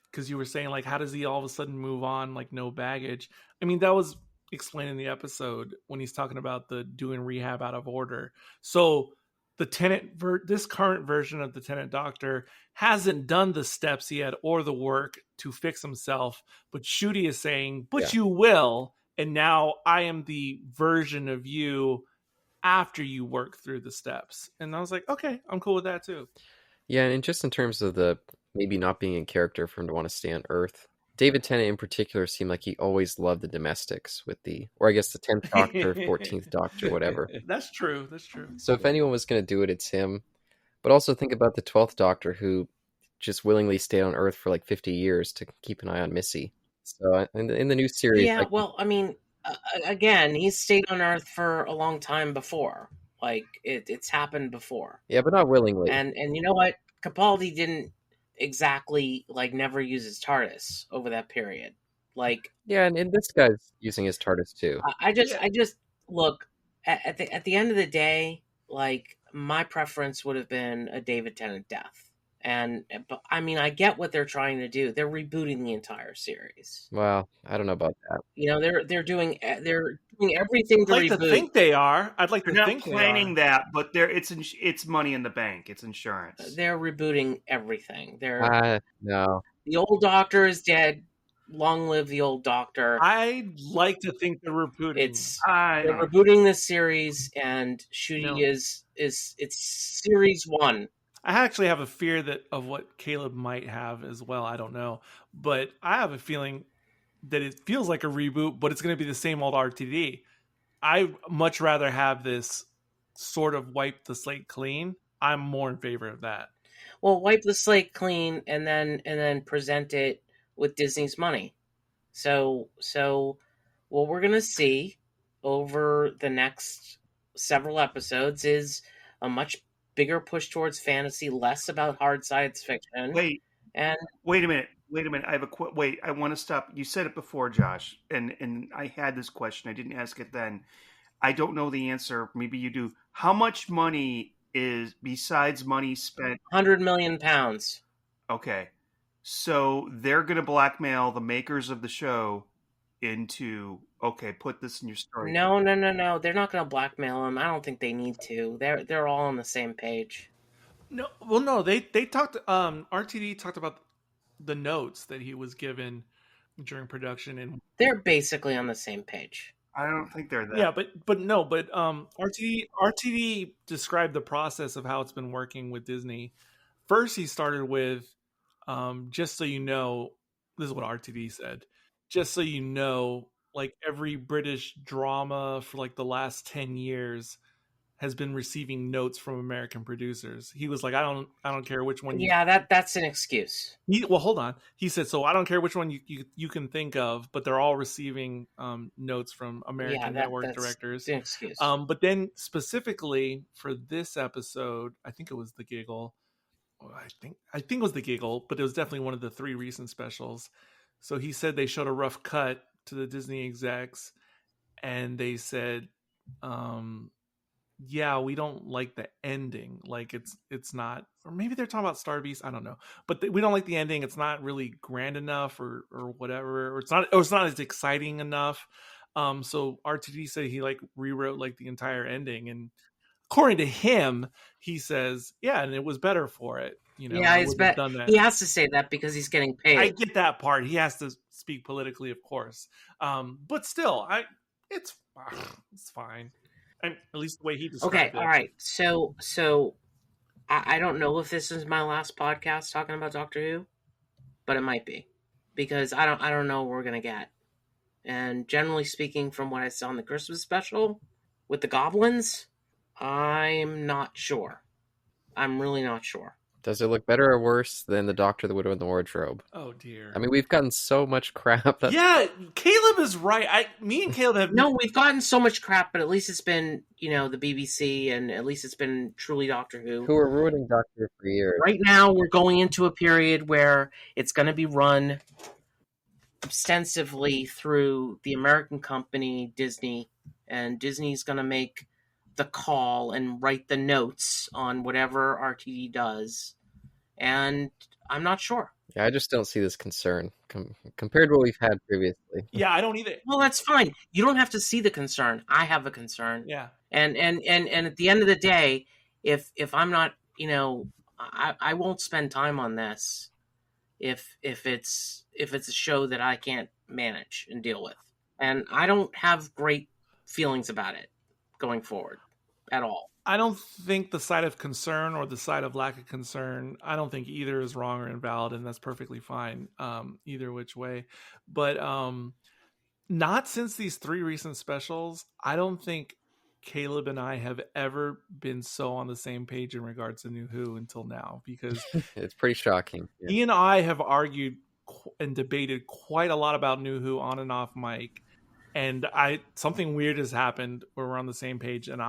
because you were saying like, how does he all of a sudden move on like no baggage? I mean, that was explained in the episode when he's talking about the doing rehab out of order. So the this current version of the Tennant Doctor hasn't done the steps yet or the work to fix himself, but Ncuti is saying, but you will. And now I am the version of you after you work through the steps. And I was like, okay, I'm cool with that too. Yeah, and just in terms of the maybe not being in character for him to want to stay on Earth, David Tennant in particular seemed like he always loved the domestics or I guess the 10th Doctor, 14th Doctor, whatever. That's true. So if anyone was going to do it, it's him. But also think about the 12th Doctor who just willingly stayed on Earth for like 50 years to keep an eye on Missy. So in the new series... Yeah, well, I mean, again, he's stayed on Earth for a long time before. Like, it's happened before. Yeah, but not willingly. And you know what? Capaldi didn't exactly, like, never use his TARDIS over that period. Like... Yeah, and this guy's using his TARDIS too. I just look, at the end of the day, like, my preference would have been a David Tennant death. But I mean, I get what they're trying to do. They're rebooting the entire series. Well, I don't know about that. You know, they're doing everything to I'd like reboot. to think they are. I'd like to think they're not planning that, but it's money in the bank. It's insurance. They're rebooting everything. No. The old Doctor is dead. Long live the old Doctor. I'd like to think they're rebooting. They're rebooting this series, and Ncuti is it's series 1. I actually have a fear of what Caleb might have as well. I don't know. But I have a feeling that it feels like a reboot, but it's going to be the same old RTD. I much rather have this sort of wipe the slate clean. I'm more in favor of that. Well, wipe the slate clean and then present it with Disney's money. So what we're gonna see over the next several episodes is a much bigger push towards fantasy, less about hard science fiction. Wait and a minute. I have wait. I want to stop. You said it before, Josh, and I had this question. I didn't ask it then. I don't know the answer. Maybe you do. How much money is, besides money spent? £100 million. Okay. So they're going to blackmail the makers of the show into, okay, put this in your story. No. They're not going to blackmail them. I don't think they need to. They're all on the same page. No, well, no, they talked. RTD talked about the notes that he was given during production, and they're basically on the same page. I don't think they're that. Yeah, but RTD described the process of how it's been working with Disney. First, he started with, just so you know, this is what RTD said. Just so you know, like every British drama for like the last 10 years has been receiving notes from American producers. He was like, I don't care which one. That's an excuse. Well, hold on. He said, so I don't care which one you can think of, but they're all receiving notes from American network directors. An excuse. But then specifically for this episode, I think it was The Giggle. I think it was The Giggle, but it was definitely one of the 3 recent specials. So he said they showed a rough cut to the Disney execs, and they said, yeah, we don't like the ending. Like it's not, or maybe they're talking about Star Beast. I don't know, but we don't like the ending. It's not really grand enough, or whatever, or it's not as exciting enough. So RTD said he like rewrote like the entire ending, and according to him, he says, yeah, and it was better for it. You know, yeah, it's better. He has to say that because he's getting paid. I get that part. He has to speak politically, of course. But still, it's fine. And at least the way he described it. Okay, all right. So I don't know if this is my last podcast talking about Doctor Who, but it might be, because I don't know what we're gonna get. And generally speaking, from what I saw in the Christmas special with the goblins, I'm not sure. I'm really not sure. Does it look better or worse than The Doctor, the Widow, and the Wardrobe? Oh, dear. I mean, we've gotten so much crap. Yeah, Caleb is right. Me and Caleb have... No, we've gotten so much crap, but at least it's been, the BBC, and at least it's been truly Doctor Who. Who are ruining Doctor Who for years. Right now, we're going into a period where it's going to be run extensively through the American company, Disney, and Disney's going to make the call and write the notes on whatever RTD does. And I'm not sure. Yeah, I just don't see this concern compared to what we've had previously. Yeah, I don't either. Well, that's fine. You don't have to see the concern. I have a concern. Yeah. And at the end of the day, if I'm not, I won't spend time on this if it's a show that I can't manage and deal with. And I don't have great feelings about it going forward at all. I don't think the side of concern or the side of lack of concern, I don't think either is wrong or invalid, and that's perfectly fine, either which way. But not since these 3 recent specials, I don't think Caleb and I have ever been so on the same page in regards to New Who until now, because it's pretty shocking. Yeah. He and I have argued and debated quite a lot about New Who on and off mic, and something weird has happened where we're on the same page, and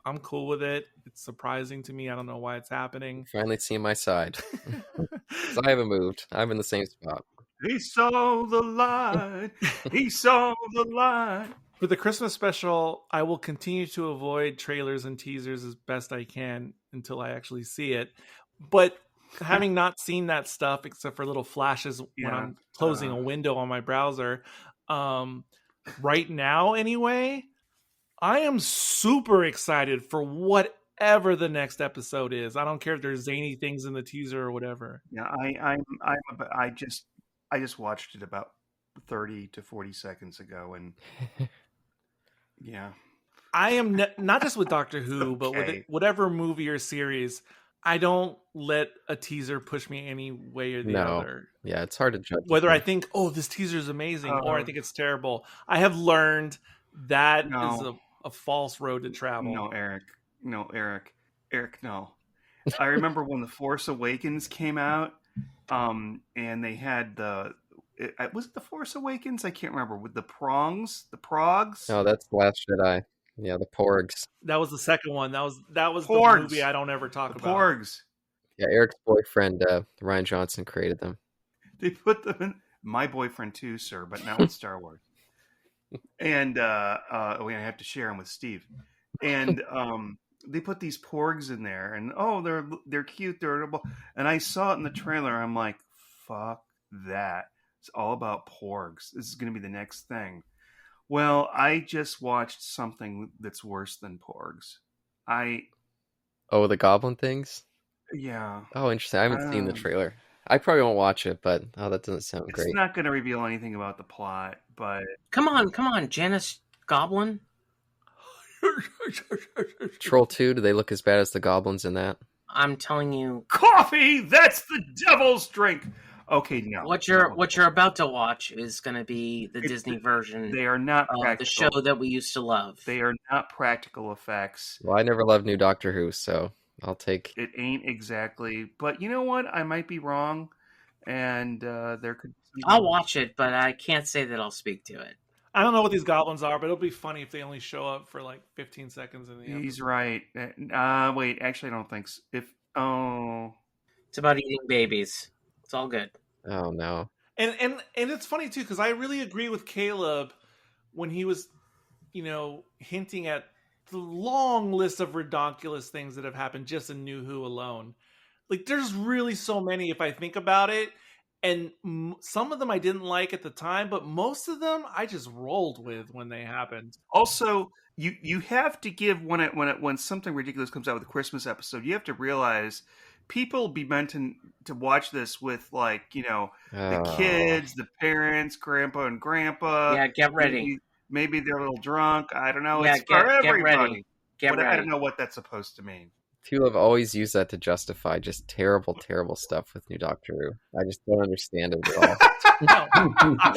I'm cool with it. It's surprising to me. I don't know why it's happening. Finally seeing my side. So I haven't moved. I'm in the same spot. He saw the light. He saw the light. For the Christmas special, I will continue to avoid trailers and teasers as best I can until I actually see it. But having not seen that stuff, except for little flashes when I'm closing a window on my browser, right now anyway, I am super excited for whatever the next episode is. I don't care if there's zany things in the teaser or whatever. Yeah, I just watched it about 30 to 40 seconds ago, and yeah, I am not just with Doctor Who, okay. but with whatever movie or series. I don't let a teaser push me any way or the No. other. Yeah, it's hard to judge. Whether I think, oh, this teaser is amazing, or I think it's terrible. I have learned that is a false road to travel. No, Eric. Eric, no. I remember when The Force Awakens came out, and they had was it The Force Awakens? I can't remember. With the progs? Oh, that's The Last Jedi. Yeah, the Porgs. That was the second one. That was Porgs. the movie I don't ever talk about. Porgs. Yeah, Eric's boyfriend, Ryan Johnson, created them. They put them in my boyfriend too, sir, but not with Star Wars. And we have to share them with Steve. And they put these porgs in there, and they're cute, they're adorable. And I saw it in the trailer. I'm like, fuck that. It's all about porgs. This is going to be the next thing. Well, I just watched something that's worse than porgs. Oh, the goblin things? Yeah. Oh, interesting. I haven't seen the trailer. I probably won't watch it, but that doesn't sound great. It's not going to reveal anything about the plot, but... Come on, Janice Goblin. Troll 2, do they look as bad as the goblins in that? I'm telling you... Coffee! That's the devil's drink! Okay, no. What you're about to watch is going to be the Disney version. They are not of the show that we used to love. They are not practical effects. Well, I never loved New Doctor Who, so I'll take... It ain't exactly... But you know what? I might be wrong, and there could... I'll watch it, but I can't say that I'll speak to it. I don't know what these goblins are, but it'll be funny if they only show up for like 15 seconds in the end. He's right. Wait, actually, I don't think so. It's about eating babies. It's all good. Oh, no. And it's funny, too, because I really agree with Caleb when he was, hinting at the long list of redonkulous things that have happened just in New Who alone. Like, there's really so many if I think about it. And some of them I didn't like at the time, but most of them I just rolled with when they happened. Also, you have to give when something ridiculous comes out with a Christmas episode, you have to realize people be meant to watch this with the kids, the parents, grandpa and grandpa. Yeah, get ready. Maybe they're a little drunk. I don't know. Yeah, it's for everybody. Get ready. I don't know what that's supposed to mean. People have always used that to justify just terrible, terrible stuff with New Doctor Who. I just don't understand it at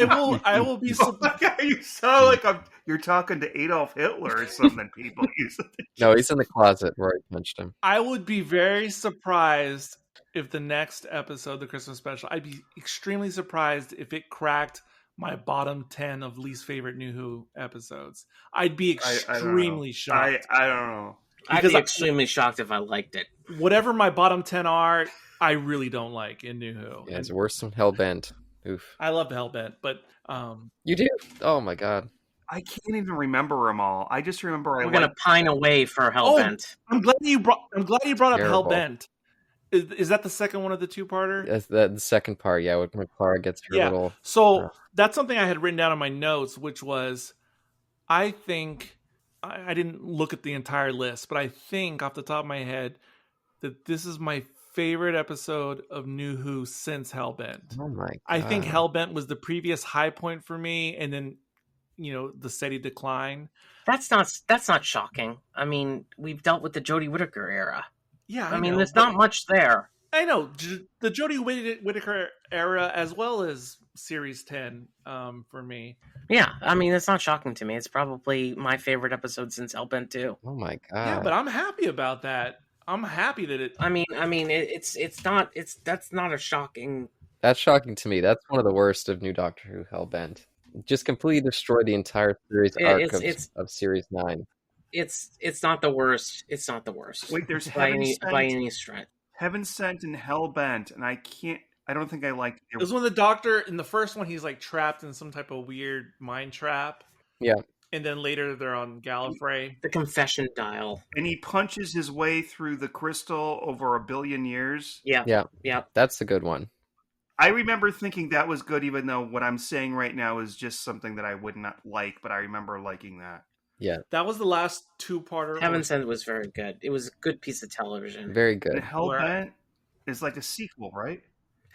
all. I will be surprised. You sound like you're talking to Adolf Hitler or something. People use it. No, he's in the closet where I punched him. I would be very surprised if the next episode, the Christmas special, I'd be extremely surprised if it cracked my bottom 10 of least favorite New Who episodes. I'd be extremely shocked. I don't know. I'd be extremely shocked if I liked it. Whatever my bottom 10 are, I really don't like in New Who. Yeah, it's worse than Hellbent. Oof. I love Hellbent, but... You do? Oh, my God. I can't even remember them all. I just remember... I'm going to pine away for Hellbent. I'm glad you brought up Terrible. Hellbent. Is that the second one of the two-parter? That's the second part, yeah, when Clara gets her little... So that's something I had written down in my notes, which was, I think... I didn't look at the entire list, but I think off the top of my head that this is my favorite episode of New Who since Hellbent. Oh my God. I think Hellbent was the previous high point for me, and then the steady decline. That's not shocking. I mean, we've dealt with the Jodie Whittaker era. Yeah, I mean, there's not much there. I know the Jodie Whittaker era as well as Series 10 for me. Yeah, I mean, it's not shocking to me. It's probably my favorite episode since Hellbent 2. Oh my God. Yeah, but I'm happy about that. I'm happy that it... I mean, that's not a shocking... That's shocking to me. That's one of the worst of New Doctor Who, Hellbent. Just completely destroyed the entire series arc of Series 9. It's not the worst. It's not the worst. Wait, there's by any stretch. Heaven Sent and Hellbent, and I don't think I liked it. It was when the Doctor, in the first one, he's like trapped in some type of weird mind trap. Yeah. And then later they're on Gallifrey. The confession dial. And he punches his way through the crystal over 1 billion years. Yeah. That's a good one. I remember thinking that was good, even though what I'm saying right now is just something that I would not like, but I remember liking that. Yeah. That was the last two-parter. Heaven Sent was very good. It was a good piece of television. Very good. And Hellbent is like a sequel, right?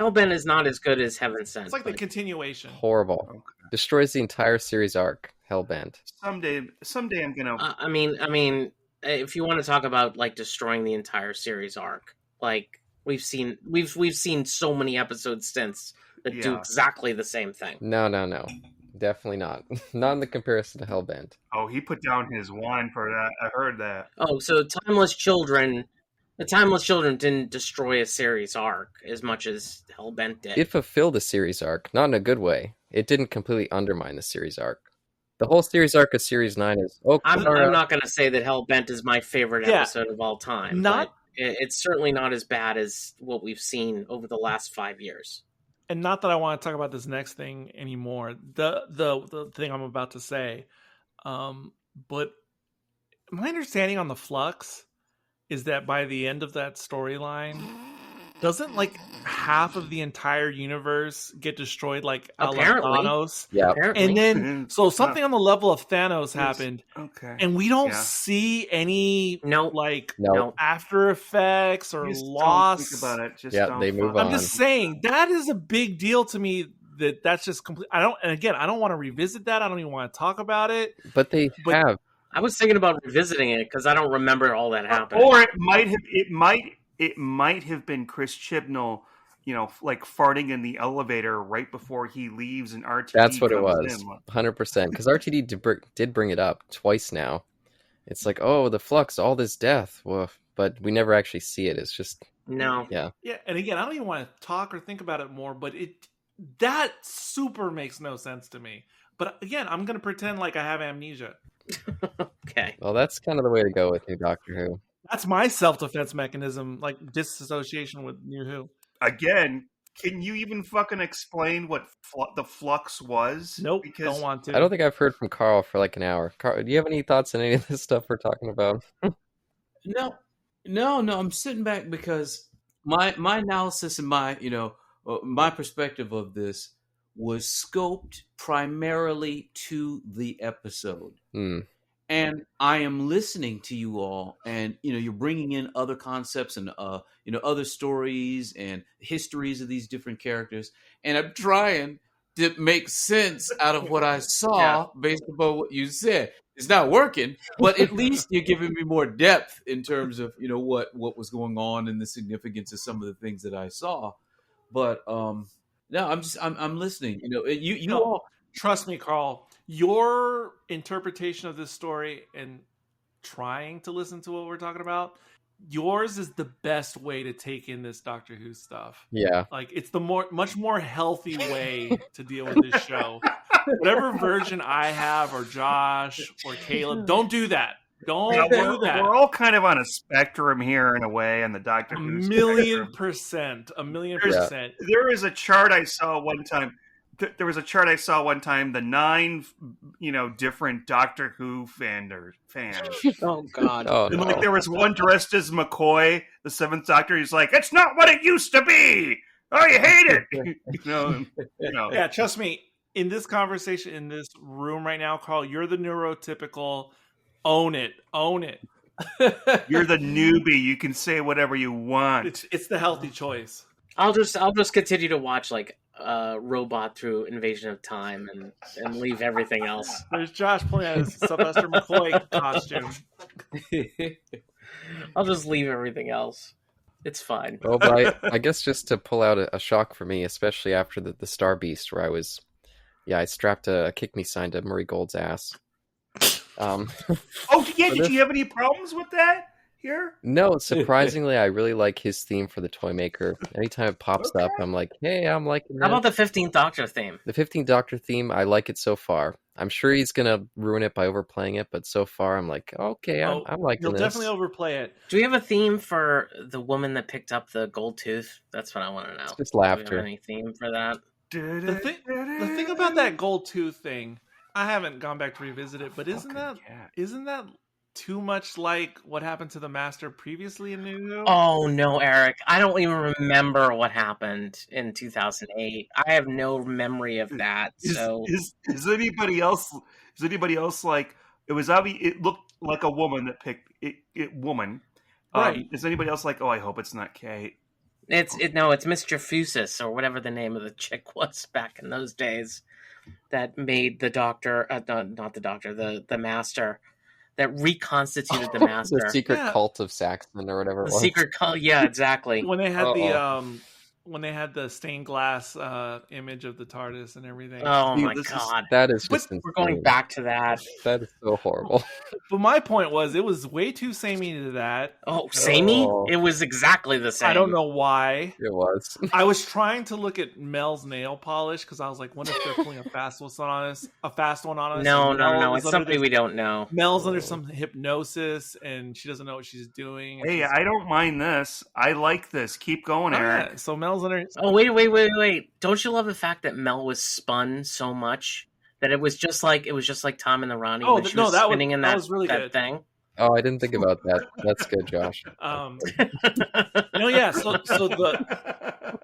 Hellbent is not as good as Heaven Sent. It's like the continuation. Horrible. Okay. Destroys the entire series arc. Hellbent. Someday I'm gonna. I mean, if you want to talk about like destroying the entire series arc, like we've seen so many episodes since that do Yeah. exactly the same thing. No. Definitely not. Not in the comparison to Hellbent. Oh, he put down his wine for that. I heard that. Oh, so the Timeless Children didn't destroy a series arc as much as Hellbent did. It fulfilled the series arc, not in a good way. It didn't completely undermine the series arc. The whole series arc of Series 9 is... I'm not going to say that Hellbent is my favorite Yeah. episode of all time. Not- but it's certainly not as bad as what we've seen over the last 5 years. And not that I want to talk about this next thing anymore. The thing I'm about to say, but my understanding on the Flux is that by the end of that storyline, doesn't like half of the entire universe get destroyed, like a la Apparently. Thanos? Yeah. Apparently. And then so something on the level of Thanos happened, Okay. and we don't Yeah. see any No. like No. after effects or Just loss. Don't think about it. Just Yeah, don't they move fuck- I'm just saying that is a big deal to me. That's just complete. I don't want to revisit that. I don't even want to talk about it. But they But- have. I was thinking about revisiting it because I don't remember all that happening. Or it might have been Chris Chibnall, like farting in the elevator right before he leaves, and RTD. That's what it comes was. in. 100%. Because RTD did bring it up twice now. It's like, oh, the Flux, all this death. Woof. But we never actually see it. It's just, No. yeah. Yeah, and again, I don't even want to talk or think about it more. But that super makes no sense to me. But again, I'm going to pretend like I have amnesia. Okay. Well, that's kind of the way to go with New Doctor Who. That's my self-defense mechanism, like disassociation with New Who. Again, can you even fucking explain what the Flux was? Nope, Because don't want to. I don't think I've heard from Carl for like an hour. Carl, do you have any thoughts on any of this stuff we're talking about? No. I'm sitting back because my analysis and my perspective of this was scoped primarily to the episode. And I am listening to you all, and you're bringing in other concepts and other stories and histories of these different characters, and I'm trying to make sense out of what I saw based upon what you said. It's not working, but at least you're giving me more depth in terms of what was going on and the significance of some of the things that I saw. But no, I'm listening. You all. Trust me, Carl. Your interpretation of this story and trying to listen to what we're talking about, yours is the best way to take in this Doctor Who stuff. Yeah. Like it's the much more healthy way to deal with this show. Whatever version I have, or Josh, or Caleb, don't do that. Don't do that. We're all kind of on a spectrum here in a way, and the Doctor Who spectrum. 1,000,000%. There is a chart I saw one time. The 9, different Doctor Who fans. Oh God. Oh, And no. like there was one dressed as McCoy, the 7th Doctor. He's like, "It's not what it used to be. Oh, you hate it." Yeah, trust me. In this conversation, in this room right now, Carl, you're the neurotypical. Own it. You're the newbie. You can say whatever you want. It's the healthy choice. I'll just continue to watch like Robot through Invasion of Time and leave everything else. There's Josh playing as Sylvester McCoy costume. I'll just leave everything else. It's fine. Well, but I guess just to pull out a shock for me, especially after the Star Beast, where I strapped a kick me sign to Murray Gold's ass. Oh yeah, did you have any problems with that here? No, surprisingly, I really like his theme for the Toymaker. Anytime it pops Okay. up, I'm like, hey, I'm liking How that. about the 15th Doctor theme? The 15th Doctor theme, I like it so far. I'm sure he's going to ruin it by overplaying it, but so far I'm like, okay, I'm liking You'll this. definitely overplay it. Do we have a theme for the woman that picked up the gold tooth? That's what I want to know. It's just Do we laughter. have any theme for that? The thing about that gold tooth thing, I haven't gone back to revisit it, but isn't that too much like what happened to the Master previously in New Who? Oh no, Eric! I don't even remember what happened in 2008. I have no memory of that. So Is anybody else? Is anybody else like it was? It looked like a woman that picked it. Woman, Right. Is anybody else like? Oh, I hope it's not Kate. it's Mr. Fusus or whatever the name of the chick was back in those days that made the Doctor, not the Doctor, the Master that reconstituted the master. The secret Yeah. cult of Saxon or whatever it The was. secret cult. Yeah, exactly. When they had Uh-oh. when they had the stained glass image of the TARDIS and everything. Oh Dude, my this is- god. That is But just insane. We're going back to that. That is so horrible. But my point was, it was way too samey to that. Oh, samey? Oh. It was exactly the same. I don't know why. It was. I was trying to look at Mel's nail polish because I was like, what if they're pulling a fast one on us? No, And no, Mel no. is It's under something this- we don't know. Mel's under some hypnosis and she doesn't know what she's doing. and Hey, she's- I don't mind this. I like this. Keep going, Oh, Eric. yeah. So Mel's under. Oh, wait. Don't you love the fact that Mel was spun so much that it was just like Tom and the Ronnie Oh, when she no, was that was- spinning in that that, was really that good. thing? Oh, I didn't think about that. That's good, Josh. No, yeah. So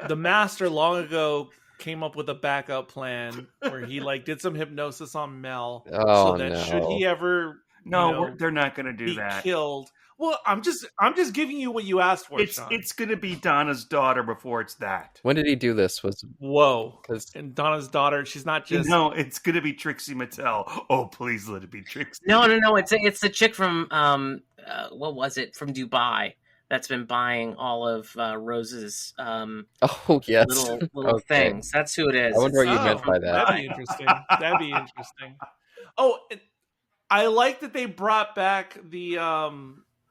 the master long ago came up with a backup plan where he like did some hypnosis on Mel, Oh, so that no. should he ever No, you know, they're not going to do be that. killed. Well, I'm just giving you what you asked for, Sean. It's going to be Donna's daughter before it's that. When did he do this? Was Whoa. 'cause- And Donna's daughter, she's not just No, it's going to be Trixie Mattel. Oh, please let it be Trixie. No. It's the chick from what was it, from Dubai, that's been buying all of Rose's Oh yes. little Okay. things. That's who it is. I wonder what you It's- meant by that. That'd be interesting. That'd be interesting. Oh, I like that they brought back the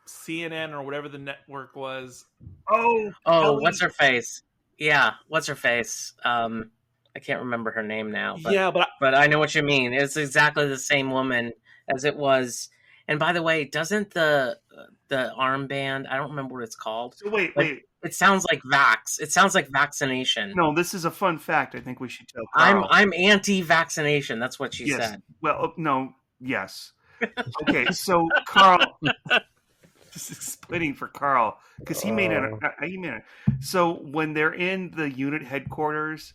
CNN or whatever the network was. Oh, Oh, Kelly. what's her face? Yeah, what's her face? I can't remember her name now. But, Yeah, but but I know what you mean. It's exactly the same woman as it was. And by the way, doesn't the armband? I don't remember what it's called. So wait. It sounds like vax. It sounds like vaccination. No, this is a fun fact. I think we should tell Carl. I'm anti-vaccination. That's what she Yes. said. Well, no. Yes. Okay, so Carl, just explaining for Carl because he made it. So when they're in the unit headquarters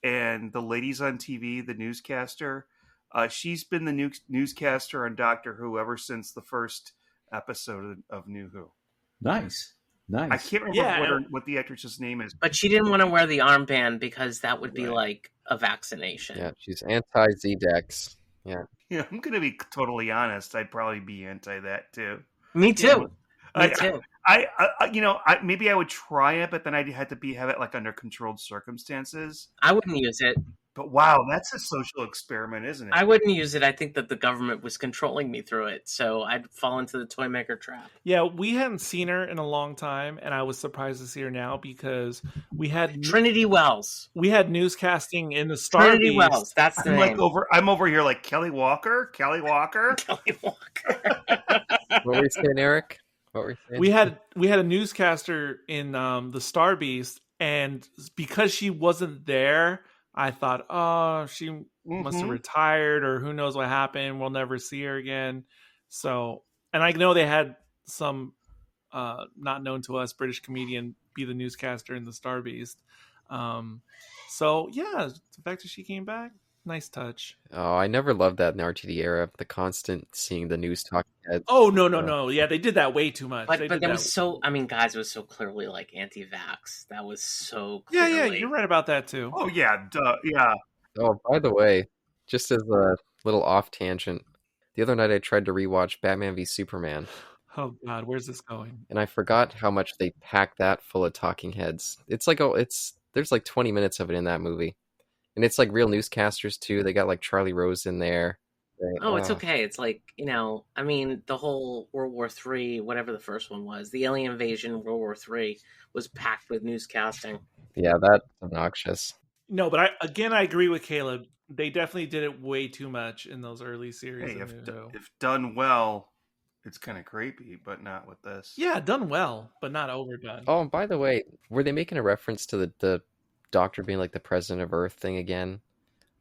and the ladies on TV, the newscaster, she's been the newscaster on Doctor Who ever since the first episode of New Who. Nice. I can't remember Yeah, what the actress's name is. But she didn't want to wear the armband because that would be Right. like a vaccination. Yeah, she's anti-Z-Dex. Yeah. Yeah, I'm going to be totally honest. I'd probably be anti that too. Me too. Yeah, Me too. I maybe I would try it, but then I'd have it like under controlled circumstances. I wouldn't use it. But wow, that's a social experiment, isn't it? I wouldn't use it. I think that the government was controlling me through it, so I'd fall into the toy maker trap. yeah, we hadn't seen her in a long time, and I was surprised to see her now because we had Trinity Wells. newscasting in the Star Trinity Beast. Wells. That's the I'm name. I'm over here like Kelly Walker. Kelly Walker. What were you saying, Eric? What were you saying? We had a newscaster in the Star Beast, and because she wasn't there, I thought, oh, she must have Mhm. retired, or who knows what happened. We'll never see her again. So, and I know they had some not known to us British comedian be the newscaster in the Star Beast. So yeah, the fact that she came back, nice touch. Oh, I never loved that in the RTD era. The constant seeing the news talking heads. Oh no, yeah, they did that way too much. But They that did was so. I mean, guys, it was so clearly like anti-vax. That was so. yeah, Clearly. you're right about that too. Oh yeah, duh, yeah. Oh, by the way, just as a little off tangent, the other night I tried to rewatch Batman v Superman, Oh God, where's this going? and I forgot how much they packed that full of talking heads. It's like there's like 20 minutes of it in that movie, and it's like real newscasters too. They got like Charlie Rose in there. Oh, it's okay. It's like, I mean, the whole World War III, whatever the first one was, the alien invasion, World War III, was packed with newscasting. Yeah, that's obnoxious. No, but I agree with Caleb. They definitely did it way too much in those early series. Hey, of New Who. if done well, it's kind of creepy, but not with this. Yeah, done well, but not overdone. Oh, and by the way, were they making a reference to the Doctor being like the president of Earth thing again?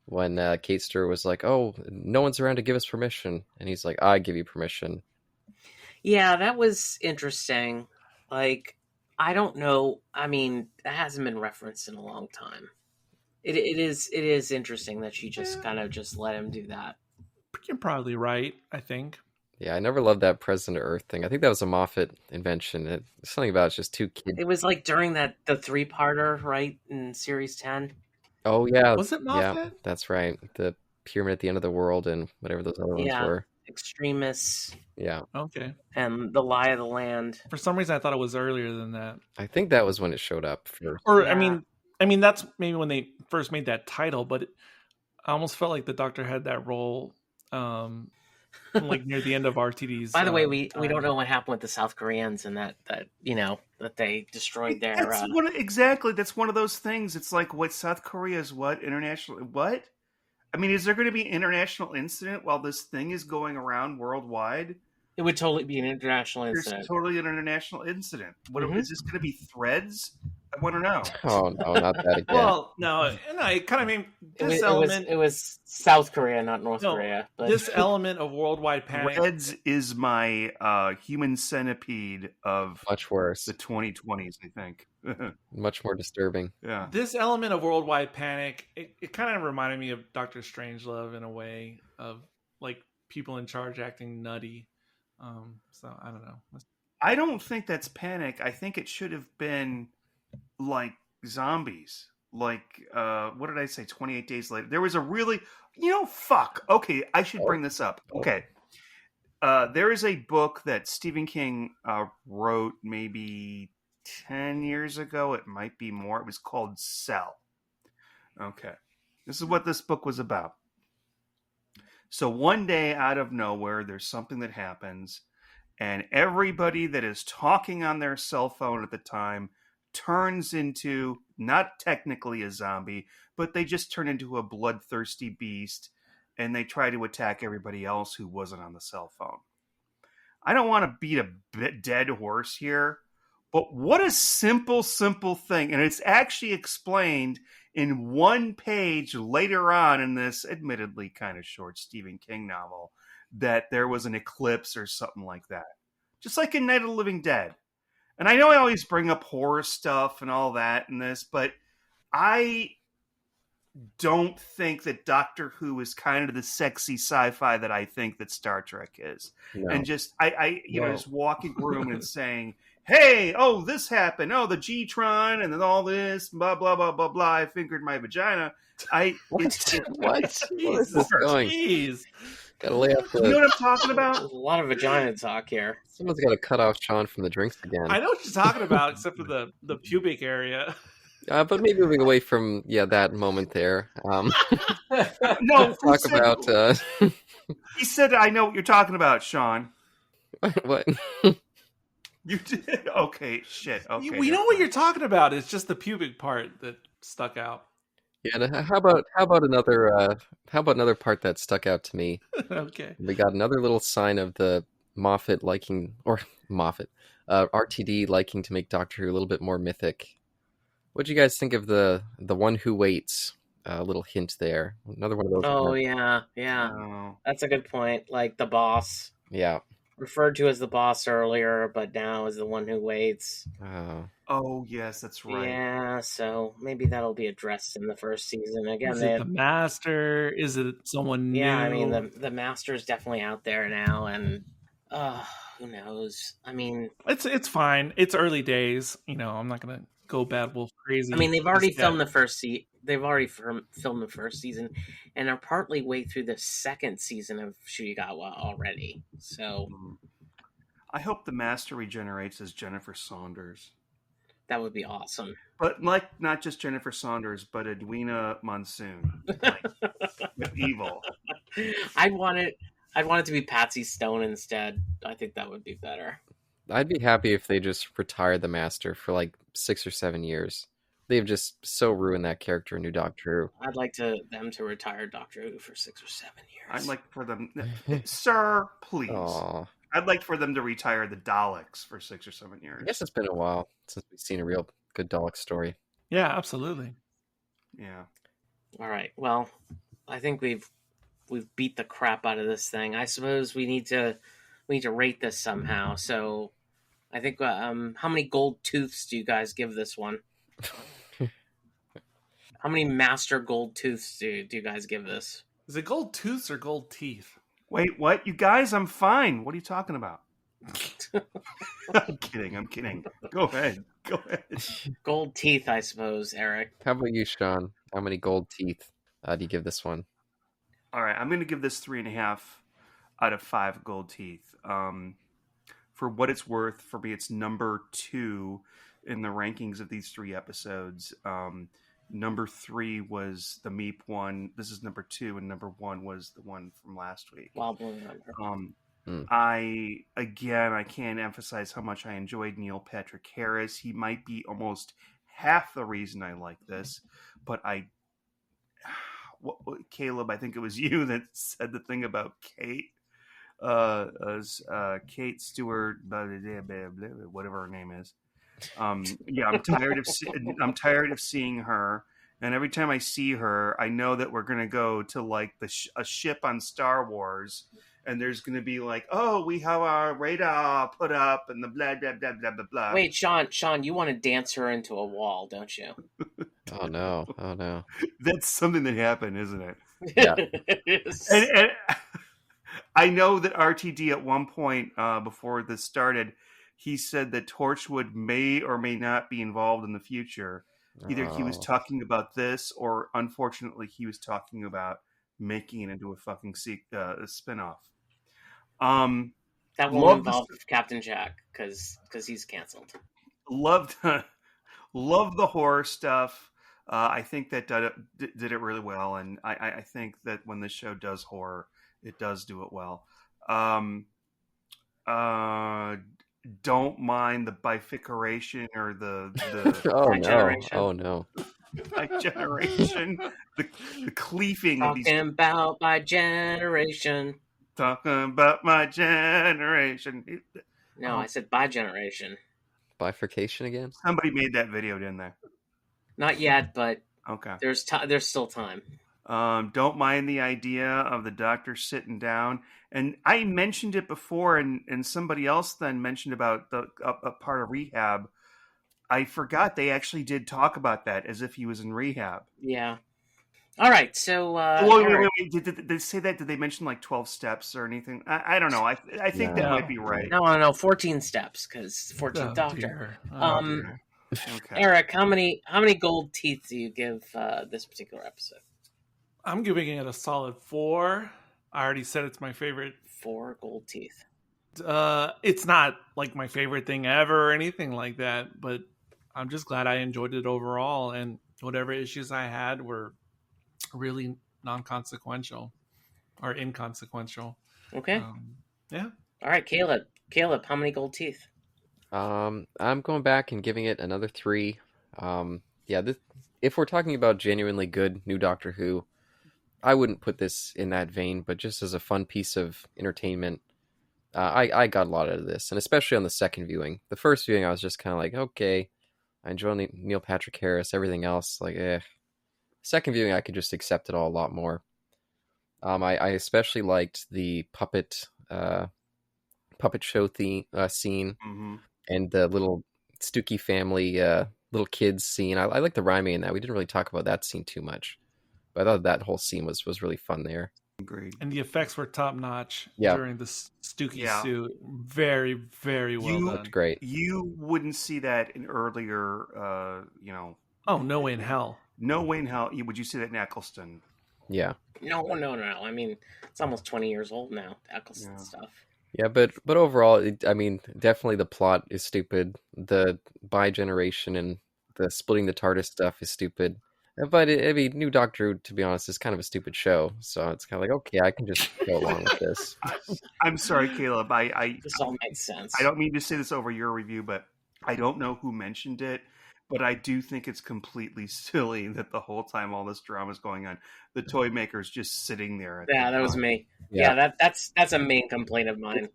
When Kate Stewart was like, "Oh, no one's around to give us permission," and he's like, "I give you permission." Yeah, that was interesting. Like, I don't know. I mean, that hasn't been referenced in a long time. It is interesting that she just kind of just let him do that. You're probably right, I think. Yeah, I never loved that President of Earth thing. I think that was a Moffat invention. It's something about it's just two kids. It was like during the 3-parter, right, in series 10. Oh yeah, Was it yeah, Moffat? that's right. The pyramid at the end of the world and whatever those other ones Yeah. were. Extremists. Yeah. Okay. and The Lie of the Land. For some reason, I thought it was earlier than that. I think that was when it showed up first. Or Yeah. I mean that's maybe when they first made that title, but I almost felt like the Doctor had that role like near the end of RTD's. By the way, we time. don't know what happened with the South Koreans and that that they destroyed their. Exactly. That's one of those things. It's like, what, South Korea's what? International what? I mean, is there going to be an international incident while this thing is going around worldwide? It would totally be an international There's incident. totally an international incident. What is this going to be? Threads? I want to know. Oh no, not that again. Well, no, it kind of mean this element. It was South Korea, not North Korea. But this element of worldwide panic. Threads is my human centipede of Much worse. the 2020s, I think. Much more disturbing. Yeah. This element of worldwide panic, it kind of reminded me of Doctor Strangelove in a way, of like people in charge acting nutty. So I don't know. I don't think that's panic. I think it should have been like zombies. Like, what did I say? 28 Days Later. There was a really, fuck. Okay, I should bring this up. Okay. There is a book that Stephen King wrote maybe 10 years ago. It might be more. It was called Cell. Okay. This is what this book was about. So one day, out of nowhere, there's something that happens, and everybody that is talking on their cell phone at the time turns into, not technically a zombie, but they just turn into a bloodthirsty beast, and they try to attack everybody else who wasn't on the cell phone. I don't want to beat a dead horse here, but what a simple thing. And it's actually explained in one page later on in this admittedly kind of short Stephen King novel, that there was an eclipse or something like that. Just like in Night of the Living Dead. And I know I always bring up horror stuff and all that in this, but I don't think that Doctor Who is kind of the sexy sci-fi that I think that Star Trek is. No. And just, just walking room and saying, hey, oh, this happened. Oh, the G-tron and then all this, blah, blah, blah, blah, blah. I fingered my vagina. What? What is this going? Jeez. Gotta lay off the... You know what I'm talking about? There's a lot of vagina talk here. Someone's got to cut off Sean from the drinks again. I know what you're talking about, except for the pubic area. But maybe moving away from that moment there. No, talk about. He said, "I know what you're talking about, Sean." What? You did? Okay, shit. Okay, we know what you're talking about. It's just the pubic part that stuck out. Yeah. How about another part that stuck out to me? Okay. We got another little sign of the Moffat RTD liking to make Doctor Who a little bit more mythic. What do you guys think of the one who waits? A little hint there. Another one of those. Oh yeah. Oh. That's a good point. Like the boss. Yeah. Referred to as the boss earlier, but now as the one who waits. Oh yes, that's right. Yeah, so maybe that'll be addressed in the first season. Again, is it the Master? Is it someone new? Yeah, I mean the Master is definitely out there now, and who knows? I mean, it's fine. It's early days. I'm not gonna go Bad Wolf crazy. I mean, they've already filmed the first They've already filmed the first season, and are partly way through the second season of Shuigawa already. So, I hope the Master regenerates as Jennifer Saunders. That would be awesome. But like not just Jennifer Saunders, but Edwina Monsoon, with evil. I'd want it to be Patsy Stone instead. I think that would be better. I'd be happy if they just retired the Master for like 6 or 7 years. They've just so ruined that character in New Doctor Who. I'd like them to retire Doctor Who for 6 or 7 years. I'd like for them, sir, please. Aww. I'd like for them to retire the Daleks for 6 or 7 years. I guess it's been a while since we've seen a real good Dalek story. Yeah, absolutely. Yeah. All right. Well, I think we've beat the crap out of this thing. I suppose we need to rate this somehow. So, I think how many gold tooths do you guys give this one? How many Master gold tooths do you guys give this? Is it gold tooths or gold teeth? Wait, what? You guys, I'm fine. What are you talking about? I'm kidding. Go ahead. Gold teeth, I suppose, Eric. How about you, Sean? How many gold teeth do you give this one? All right, I'm going to give this 3.5. out of 5 gold teeth. For what it's worth, for me, it's number 2 in the rankings of these 3 episodes. Number 3 was the Meep one. This is number 2, and number 1 was the one from last week. Wild Blue Remember. I can't emphasize how much I enjoyed Neil Patrick Harris. He might be almost half the reason I like this, but Caleb, I think it was you that said the thing about Kate. Kate Stewart, whatever her name is. I'm tired of seeing her, and every time I see her, I know that we're gonna go to like a ship on Star Wars, and there's gonna be like, oh, we have our radar put up, and the blah blah blah blah blah blah. Wait, Sean, you want to dance her into a wall, don't you? Oh no! That's something that happened, isn't it? Yeah. It is. And I know that RTD at one point before this started, he said that Torchwood may or may not be involved in the future. Either he was talking about this, or unfortunately, he was talking about making it into a fucking a spinoff. That won't involve Captain Jack because he's canceled. Love the horror stuff. I think that did it really well, and I think that when the show does horror, it does do it well. Don't mind the bifurcation or the Oh no! Generation, the cleaving of these. Talking about my generation. Talking about my generation. No, I said by generation. Bifurcation again? Somebody made that video, didn't they? Not yet, but okay. There's still time. Don't mind the idea of the doctor sitting down. And I mentioned it before, and somebody else then mentioned about a part of rehab. I forgot they actually did talk about that as if he was in rehab. Yeah. All right, so... wait. Did they say that? Did they mention like 12 steps or anything? I don't know. I think that might be right. No, 14 steps, because 14th Doctor. Okay. Eric, how many gold teeth do you give this particular episode? I'm giving it a solid 4. I already said it's my favorite. 4 gold teeth. It's not like my favorite thing ever or anything like that, but I'm just glad I enjoyed it overall, and whatever issues I had were really non-consequential or inconsequential. Okay. Yeah. All right, Caleb, how many gold teeth? I'm going back and giving it another 3. If we're talking about genuinely good new Doctor Who, I wouldn't put this in that vein, but just as a fun piece of entertainment, I got a lot out of this, and especially on the second viewing. The first viewing, I was just kind of like, okay, I enjoy Neil Patrick Harris, everything else, like, eh. Second viewing, I could just accept it all a lot more. I especially liked the puppet show scene, and the little Stooky family, little kids scene. I like the rhyming in that. We didn't really talk about that scene too much, but I thought that whole scene was really fun there. Agreed. And the effects were top notch during the Stooky suit. Very, very well done. Looked great. You wouldn't see that in earlier, Oh, no way in hell. No way in hell. Would you see that in Eccleston? Yeah. No. I mean, it's almost 20 years old now, Eccleston stuff. Yeah, but overall, definitely the plot is stupid. The bi-generation and the splitting the TARDIS stuff is stupid. But New Doctor Who, to be honest, is kind of a stupid show. So it's kind of like, okay, I can just go along with this. I'm sorry, Caleb. This all makes sense. I don't mean to say this over your review, but I don't know who mentioned it. But I do think it's completely silly that the whole time all this drama is going on, the toy maker's just sitting there. Yeah, that was me. Yeah, that's a main complaint of mine.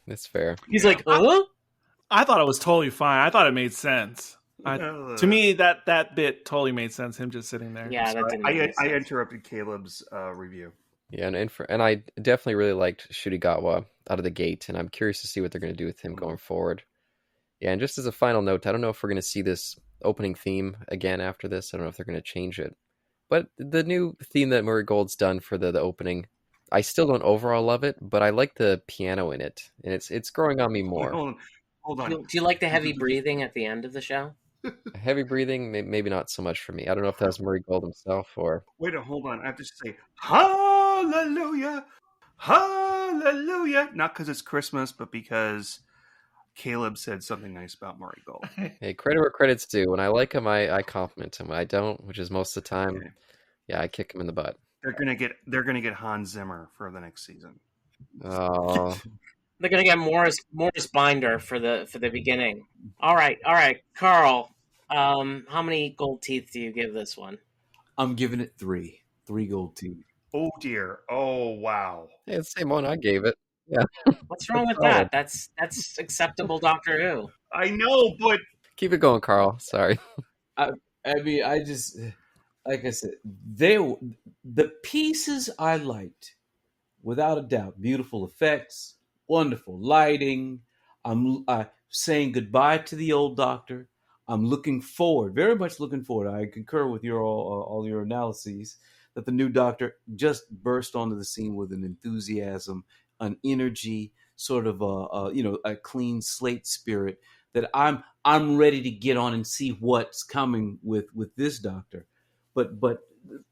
It's fair. He's like, huh? I thought it was totally fine. I thought it made sense. To me, that bit totally made sense. Him just sitting there. Yeah, that didn't. I interrupted Caleb's review. Yeah, and I definitely really liked Shudigawa out of the gate, and I'm curious to see what they're going to do with him going forward. Yeah, and just as a final note, I don't know if we're going to see this opening theme again after this. I don't know if they're going to change it. But the new theme that Murray Gold's done for the opening, I still don't overall love it, but I like the piano in it, and it's growing on me more. Hold on. Do you like the heavy breathing at the end of the show? Heavy breathing, maybe not so much for me. I don't know if that was Murray Gold himself or... Wait, hold on. I have to say, hallelujah, Hallelujah! Not because it's Christmas, but because Caleb said something nice about Murray Gold. Hey, credit where credit's due. When I like him, I compliment him. When I don't, which is most of the time, Okay. yeah, I kick him in the butt. They're gonna get Hans Zimmer for the next season. Oh, They're gonna get Morris Binder for the beginning. All right, Carl. How many gold teeth do you give this one? I'm giving it 3 gold teeth. Oh dear! Oh wow! hey, it's the same one I gave it. Yeah, What's wrong with that? That's acceptable Doctor Who. I know, but keep it going, Carl. Sorry. I mean, I just, like I said, the pieces I liked, without a doubt. Beautiful effects, wonderful lighting. I'm saying goodbye to the old Doctor. I'm looking forward, very much looking forward. I concur with your all your analyses that the new Doctor just burst onto the scene with an enthusiasm, an energy, sort of a clean slate spirit that I'm ready to get on and see what's coming with this Doctor. But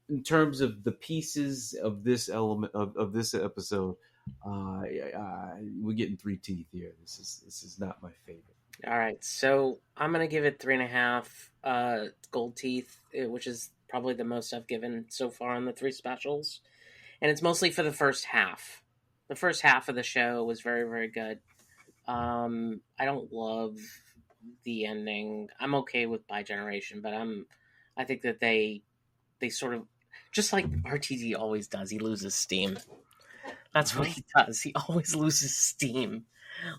in terms of the pieces of this element of this episode, we're getting 3 teeth here. This is not my favorite. All right, so I'm gonna give it 3.5 gold teeth, which is probably the most I've given so far on the 3 specials, and it's mostly for the first half. The first half of the show was very, very good. I don't love the ending. I'm okay with Bi-Generation, but I think that they sort of, just like RTD always does, he loses steam. That's what he does. He always loses steam.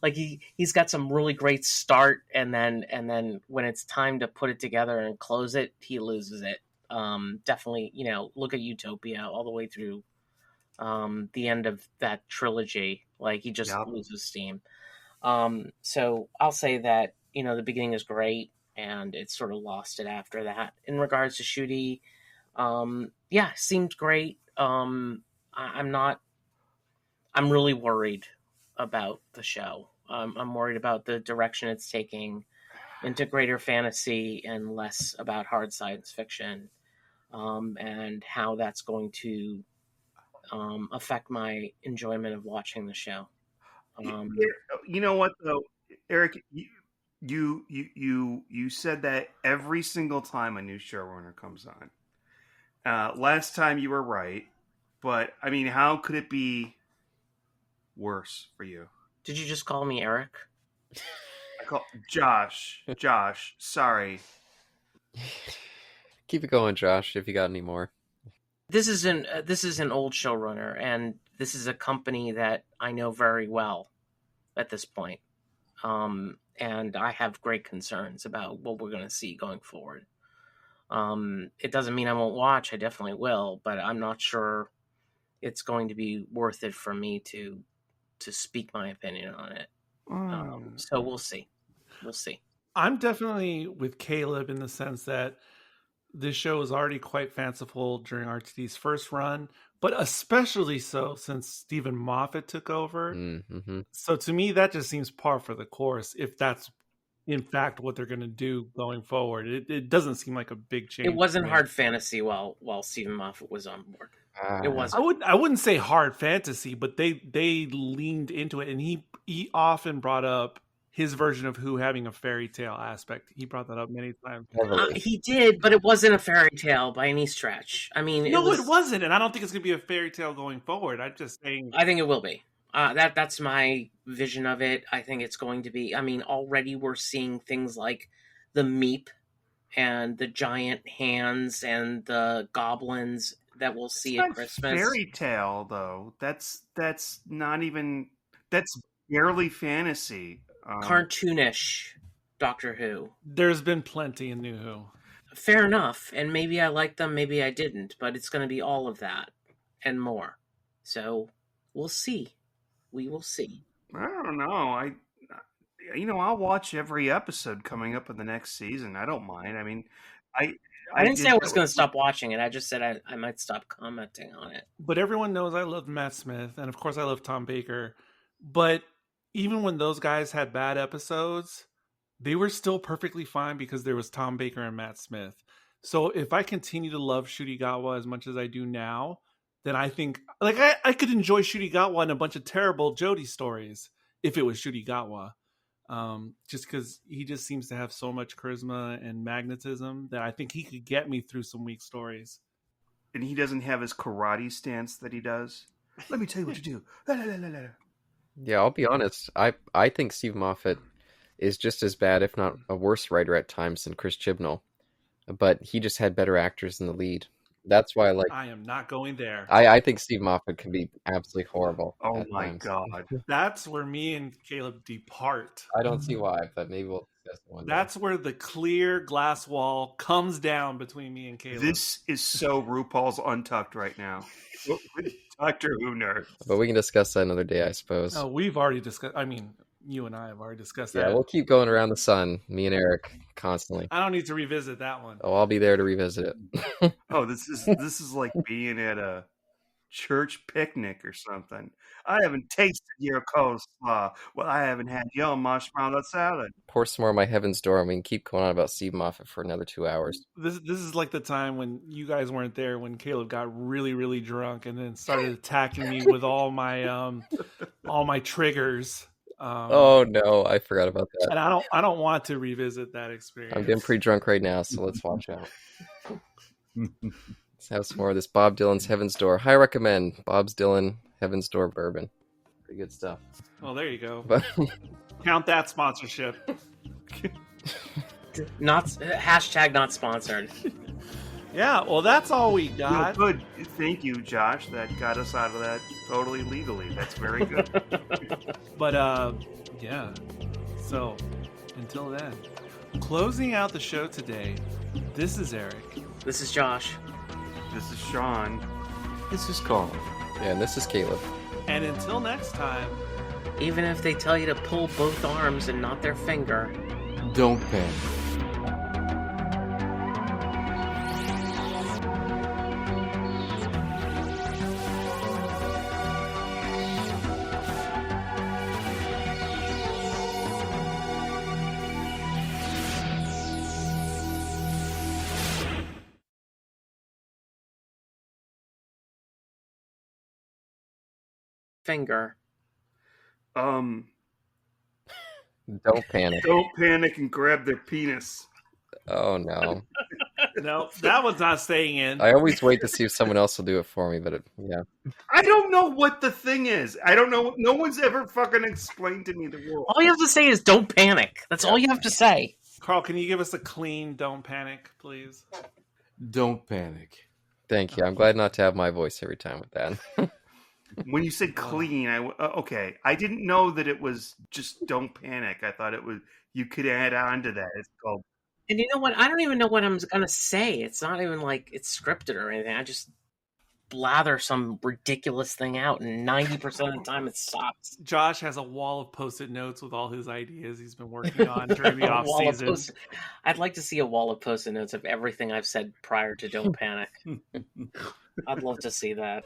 Like he's got some really great start, and then when it's time to put it together and close it, he loses it. Definitely, look at Utopia all the way through the end of that trilogy. Like he just loses steam. So I'll say that the beginning is great, and it's sort of lost it after that. In regards to Shooty, seemed great. I'm really worried about the show. I'm worried about the direction it's taking into greater fantasy and less about hard science fiction, and how that's going to affect my enjoyment of watching the show. You know what though, Eric, you said that every single time a new showrunner comes on. Last time you were right, but I mean, how could it be worse for you? Did you just call me Eric? I call Josh. Josh, sorry. Keep it going, Josh. If you got any more. This is an old showrunner, and this is a company that I know very well at this point. And I have great concerns about what we're going to see going forward. It doesn't mean I won't watch. I definitely will, but I'm not sure it's going to be worth it for me to speak my opinion on it. So we'll see. I'm definitely with Caleb in the sense that this show was already quite fanciful during RTD's first run, but especially so since Stephen Moffat took over. Mm-hmm. So to me, that just seems par for the course if that's in fact what they're going to do going forward. It doesn't seem like a big change. It wasn't hard fantasy while Stephen Moffat was on board. It wasn't. I wouldn't say hard fantasy, but they leaned into it, and he often brought up his version of Who having a fairy tale aspect. He brought that up many times. He did, but it wasn't a fairy tale by any stretch. I mean, it wasn't, and I don't think it's going to be a fairy tale going forward. I'm just saying. I think it will be. That's my vision of it. I think it's going to be. I mean, already we're seeing things like the Meep and the giant hands and the goblins that we'll see at Christmas. Fairy tale, though. That's not even. That's barely fantasy. Cartoonish Doctor Who. There's been plenty in New Who. Fair enough, and maybe I liked them, maybe I didn't, but it's going to be all of that and more. So we'll see. We will see. I don't know. I'll watch every episode coming up in the next season. I don't mind. I mean, I didn't say I was going to stop watching it. I just said I might stop commenting on it. But everyone knows I love Matt Smith, and of course I love Tom Baker. But even when those guys had bad episodes, they were still perfectly fine because there was Tom Baker and Matt Smith. So if I continue to love Shurigawa as much as I do now, then I think like I could enjoy Shurigawa and a bunch of terrible Jody stories if it was Shurigawa. Just because he just seems to have so much charisma and magnetism that I think he could get me through some weak stories. And he doesn't have his karate stance that he does. Let me tell you what to do. La, la, la, la, la. Yeah, I'll be honest. I think Steve Moffat is just as bad, if not a worse writer at times than Chris Chibnall. But he just had better actors in the lead. That's why, like, I am not going there. I think Steve Moffat can be absolutely horrible. Oh at my times. God. That's where me and Caleb depart. I don't see why, but maybe we'll discuss it one day. That's where the clear glass wall comes down between me and Caleb. This is so RuPaul's Untucked right now. Doctor Who nerd. But we can discuss that another day, I suppose. Oh, we've already discussed. I mean, you and I have already discussed Yeah, that. we'll keep going around the sun, me and Eric, constantly. I don't need to revisit that one. Oh, I'll be there to revisit it. Oh, this is like being at a church picnic or something. I haven't tasted your coleslaw. Well, I haven't had your marshmallow salad. Pour some more of my Heaven's Door, and we can keep going on about Steve Moffat for another 2 hours. This is like the time when you guys weren't there when Caleb got really, really drunk and then started attacking me with all my triggers. Oh no, I forgot about that. And I don't want to revisit that experience. I'm getting pretty drunk right now, so let's watch out. Let's have some more of this Bob Dylan's Heaven's Door. High recommend Bob's Dylan Heaven's Door bourbon. Pretty good stuff. Well, there you go. But Count that sponsorship. Not not sponsored. Yeah, well, that's all we got. No, good. Thank you, Josh. That got us out of that totally legally. That's very good. But yeah. So until then, closing out the show today, this is Eric. This is Josh. This is Sean. This is Carl. yeah, and this is Caleb. And until next time, Even if they tell you to pull both arms and not their finger. Don't panic. Finger. Don't panic. Don't panic and grab their penis. Oh no. no, that one's not staying in. I always wait to see if someone else will do it for me, but yeah. I don't know what the thing is. I don't know. No one's ever fucking explained to me the rule. All you have to say is don't panic. That's all you have to say. Carl, can you give us a clean "Don't Panic," please? Don't panic. Thank you. I'm glad not to have my voice every time with that. When you said clean, okay. I didn't know that it was just don't panic. I thought it was you could add on to that. It's called. And you know what? I don't even know what I'm going to say. It's not even like it's scripted or anything. I just blather some ridiculous thing out, and 90% of the time it sucks. Josh has a wall of Post-it notes with all his ideas he's been working on during the A off wall of season. Post- I'd like to see a wall of Post-it notes of everything I've said prior to Don't Panic. I'd love to see that.